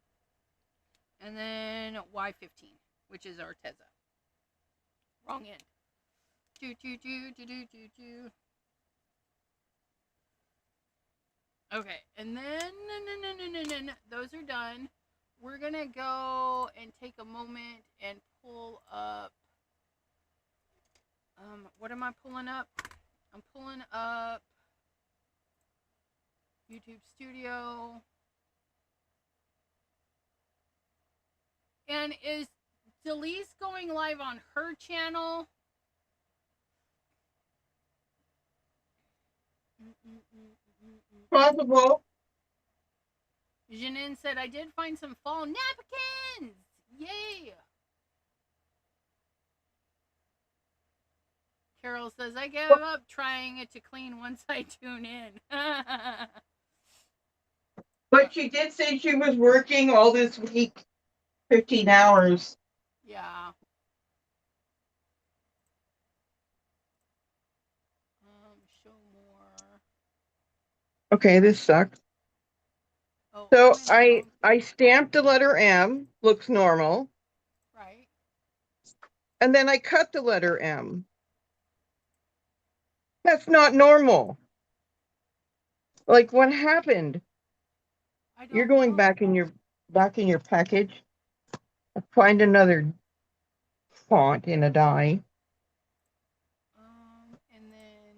Speaker 1: And then Y15, which is our Teza. Wrong end. Do, do, do, do, do, do, do. Okay, and then those are done. We're gonna go and take a moment and pull up. What am I pulling up? I'm pulling up YouTube Studio. And is Delise going live on her channel?
Speaker 2: Possible.
Speaker 1: Janine said, I did find some fall napkins. Yay. Carol says, I gave up trying it to clean once I tune in.
Speaker 2: But she did say she was working all this week, 15 hours.
Speaker 1: Yeah. Show more.
Speaker 2: Okay, this sucks.
Speaker 1: Oh,
Speaker 2: So I stamped the letter M, looks normal.
Speaker 1: Right.
Speaker 2: And then I cut the letter M. That's not normal. Like, what happened? You're going back in your package. Find another font in a die.
Speaker 1: And then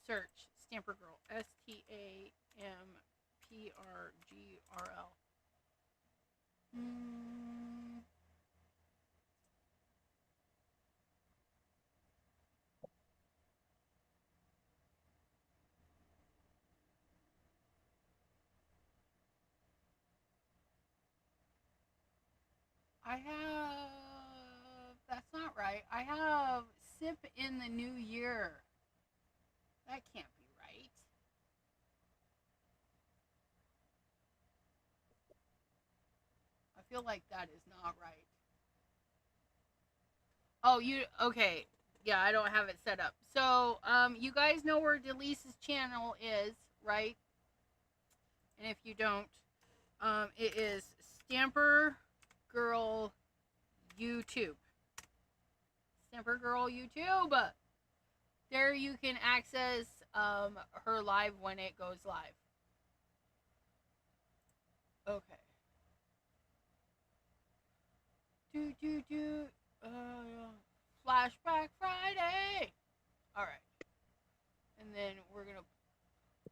Speaker 1: search Stamper Girl. STAMPRGRL. That's not right. I have sip in the new year. That can't be right. I feel like that is not right. Oh, okay. Yeah, I don't have it set up. So, you guys know where Delise's channel is, right? And if you don't, it is Stamper Girl YouTube. Stamper Girl YouTube. There you can access her live when it goes live. Okay. Flashback Friday. All right. And then we're gonna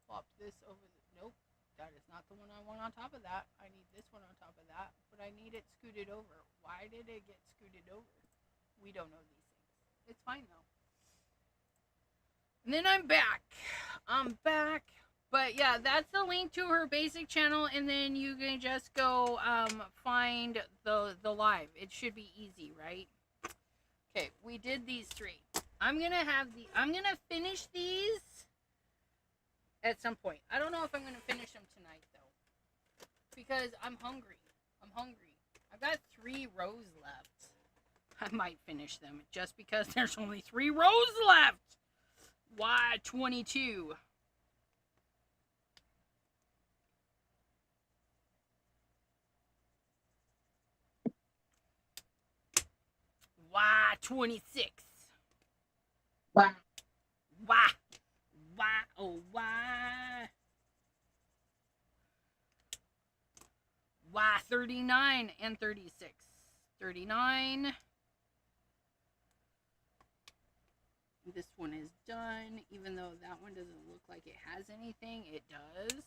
Speaker 1: plop this over. Nope, that is not the one I want on top of that. I need this one on top of that, but I need it scooted over. Why did it get scooted over? We don't know these things. It's fine though. And then I'm back. But yeah, that's the link to her basic channel, and then you can just go find the live. It should be easy, right? Okay, we did these 3. I'm gonna finish these at some point. I don't know if I'm gonna finish them tonight though, because I'm hungry. I've got 3 rows left. I might finish them just because there's only 3 rows left. Y22. Y26.
Speaker 2: Wow.
Speaker 1: Y39 and 36. 39. This one is done, even though that one doesn't look like it has anything. It does.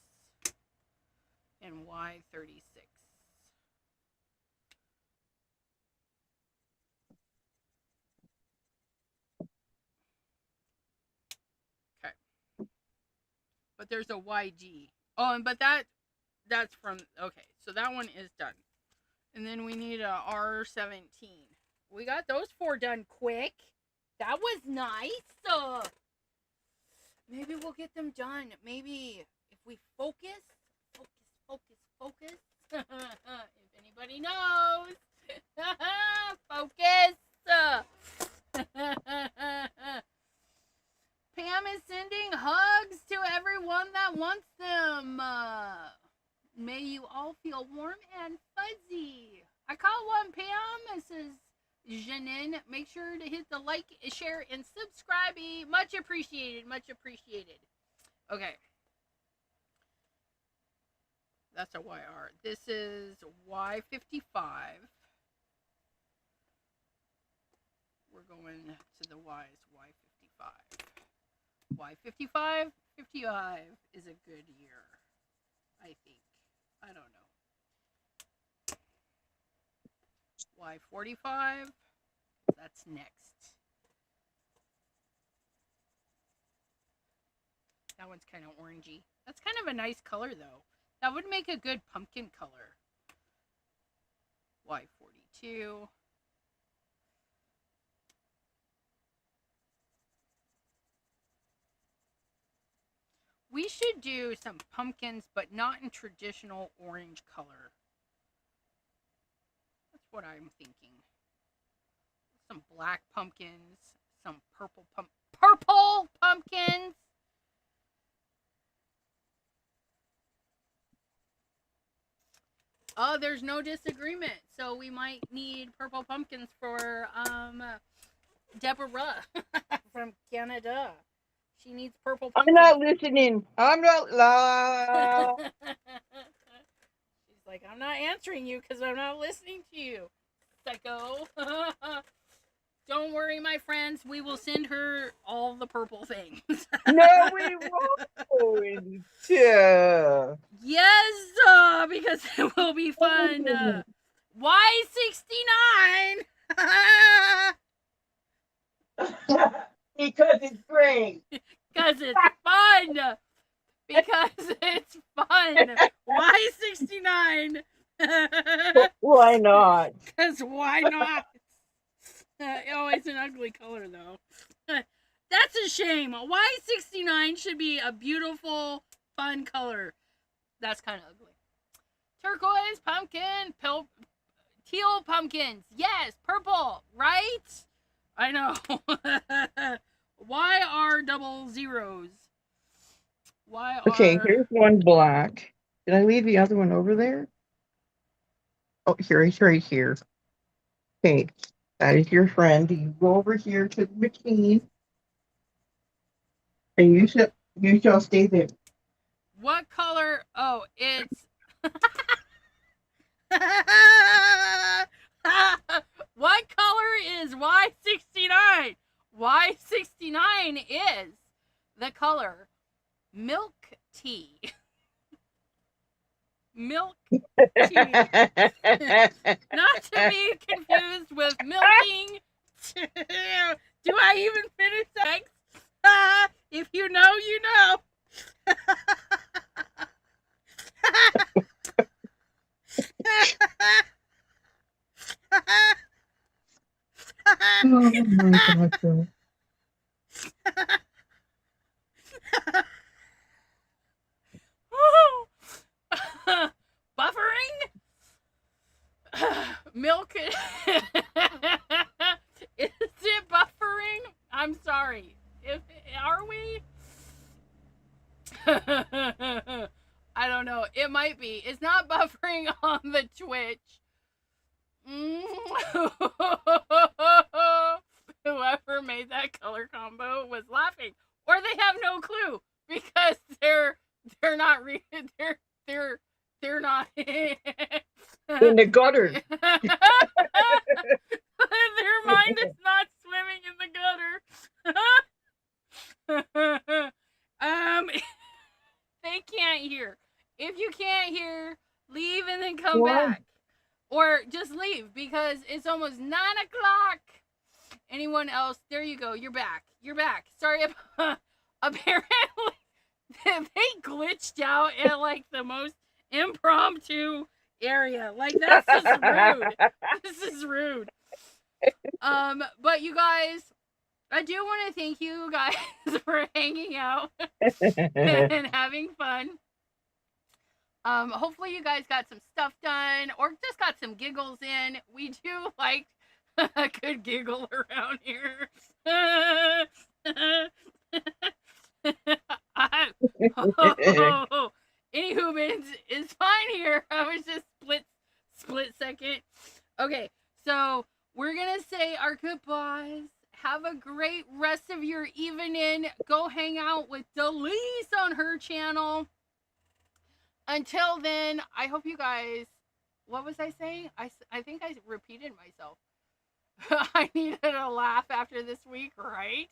Speaker 1: And Y36. Okay. But there's a YG. Oh, but that's from, okay, so that one is done. And then we need a R17. We got those 4 done quick. That was nice. Maybe we'll get them done. Maybe if we focus. If anybody knows. Focus. Pam is sending hugs to everyone that wants them. May you all feel warm and fuzzy. I caught one, Pam. It says Janine. Make sure to hit the like, share, and subscribe. Much appreciated. Much appreciated. Okay. That's a YR. This is Y55. We're going to the Y's. Y55. Y55? 55 is a good year, I think. I don't know. Y45? That's next. That one's kind of orangey. That's kind of a nice color, though. That would make a good pumpkin color. Y42. We should do some pumpkins, but not in traditional orange color. That's what I'm thinking. Some black pumpkins, some purple pumpkins. Oh, there's no disagreement. So we might need purple pumpkins for Deborah from Canada. She needs purple pumpkins.
Speaker 2: I'm not listening. I'm not.
Speaker 1: She's like, I'm not answering you because I'm not listening to you, psycho. Don't worry, my friends. We will send her all the purple things.
Speaker 2: No, we won't. Yeah.
Speaker 1: Yes, because it will be fun. Y69.
Speaker 2: Because it's great.
Speaker 1: Because it's fun. Because it's fun. Y69.
Speaker 2: Why not?
Speaker 1: Because why not? Oh, it's an ugly color, though. That's a shame. Y69 should be a beautiful, fun color. That's kind of ugly. Turquoise, pumpkin, teal pumpkins. Yes, purple, right? I know. YR00s. YR.
Speaker 2: Okay, here's one black. Did I leave the other one over there? Oh, here, it's right here. Okay, that is your friend. You go over here to the machine, and you shall stay there.
Speaker 1: What color? Oh, it's. What color is Y69? Y69 is the color milk tea. Milk tea. Not to be confused with milking. Do I even finish sex? If you know, you know.
Speaker 2: Oh my God.
Speaker 1: Buffering? Milk. Is it buffering? I'm sorry. Are we? I don't know. It might be. It's not buffering on the Twitch. Whoever made that color combo was laughing, or they have no clue because they're not they're not
Speaker 2: In the gutter.
Speaker 1: Their mind is not swimming in the gutter. They can't hear. If you can't hear, leave and then come back. Or just leave because it's almost 9 o'clock. Anyone else? There you go. You're back. You're back. Sorry. Apparently, they glitched out at like the most impromptu area. Like, that's just rude. This is rude. But you guys, I do want to thank you guys for hanging out and having fun. Hopefully you guys got some stuff done or just got some giggles in. We do like a good giggle around here. Anywho, it's fine here. I was just split second. Okay, so we're gonna say our goodbyes. Have a great rest of your evening. Go hang out with Delise on her channel. Until then, I hope you guys. What was I saying? I think I repeated myself. I needed a laugh after this week, right?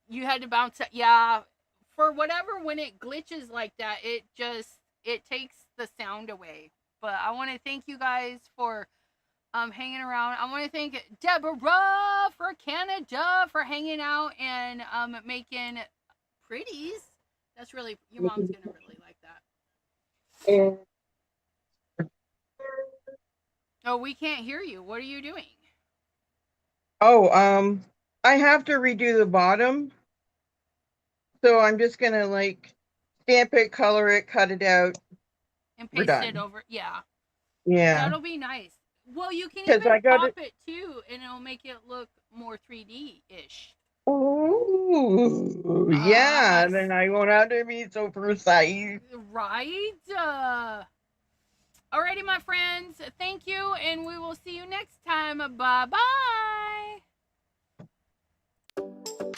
Speaker 1: You had to bounce. Yeah, for whatever, when it glitches like that, it takes the sound away. But I want to thank you guys for hanging around. I want to thank Deborah for Canada for hanging out and making pretties. That's really, your mom's gonna really like that. Oh, we can't hear you. What are you doing?
Speaker 2: Oh, I have to redo the bottom. So I'm just gonna like stamp it, color it, cut it out.
Speaker 1: And
Speaker 2: We're
Speaker 1: paste it
Speaker 2: done.
Speaker 1: over. Yeah.
Speaker 2: Yeah.
Speaker 1: That'll be nice. Well, you can
Speaker 2: Because
Speaker 1: even
Speaker 2: I got
Speaker 1: pop
Speaker 2: it.
Speaker 1: it too, and it'll make it look more 3D ish.
Speaker 2: Oh, yeah.
Speaker 1: Ah,
Speaker 2: Then I won't have to be so precise.
Speaker 1: right? Alrighty, my friends. Thank you, and we will see you next time. Bye bye.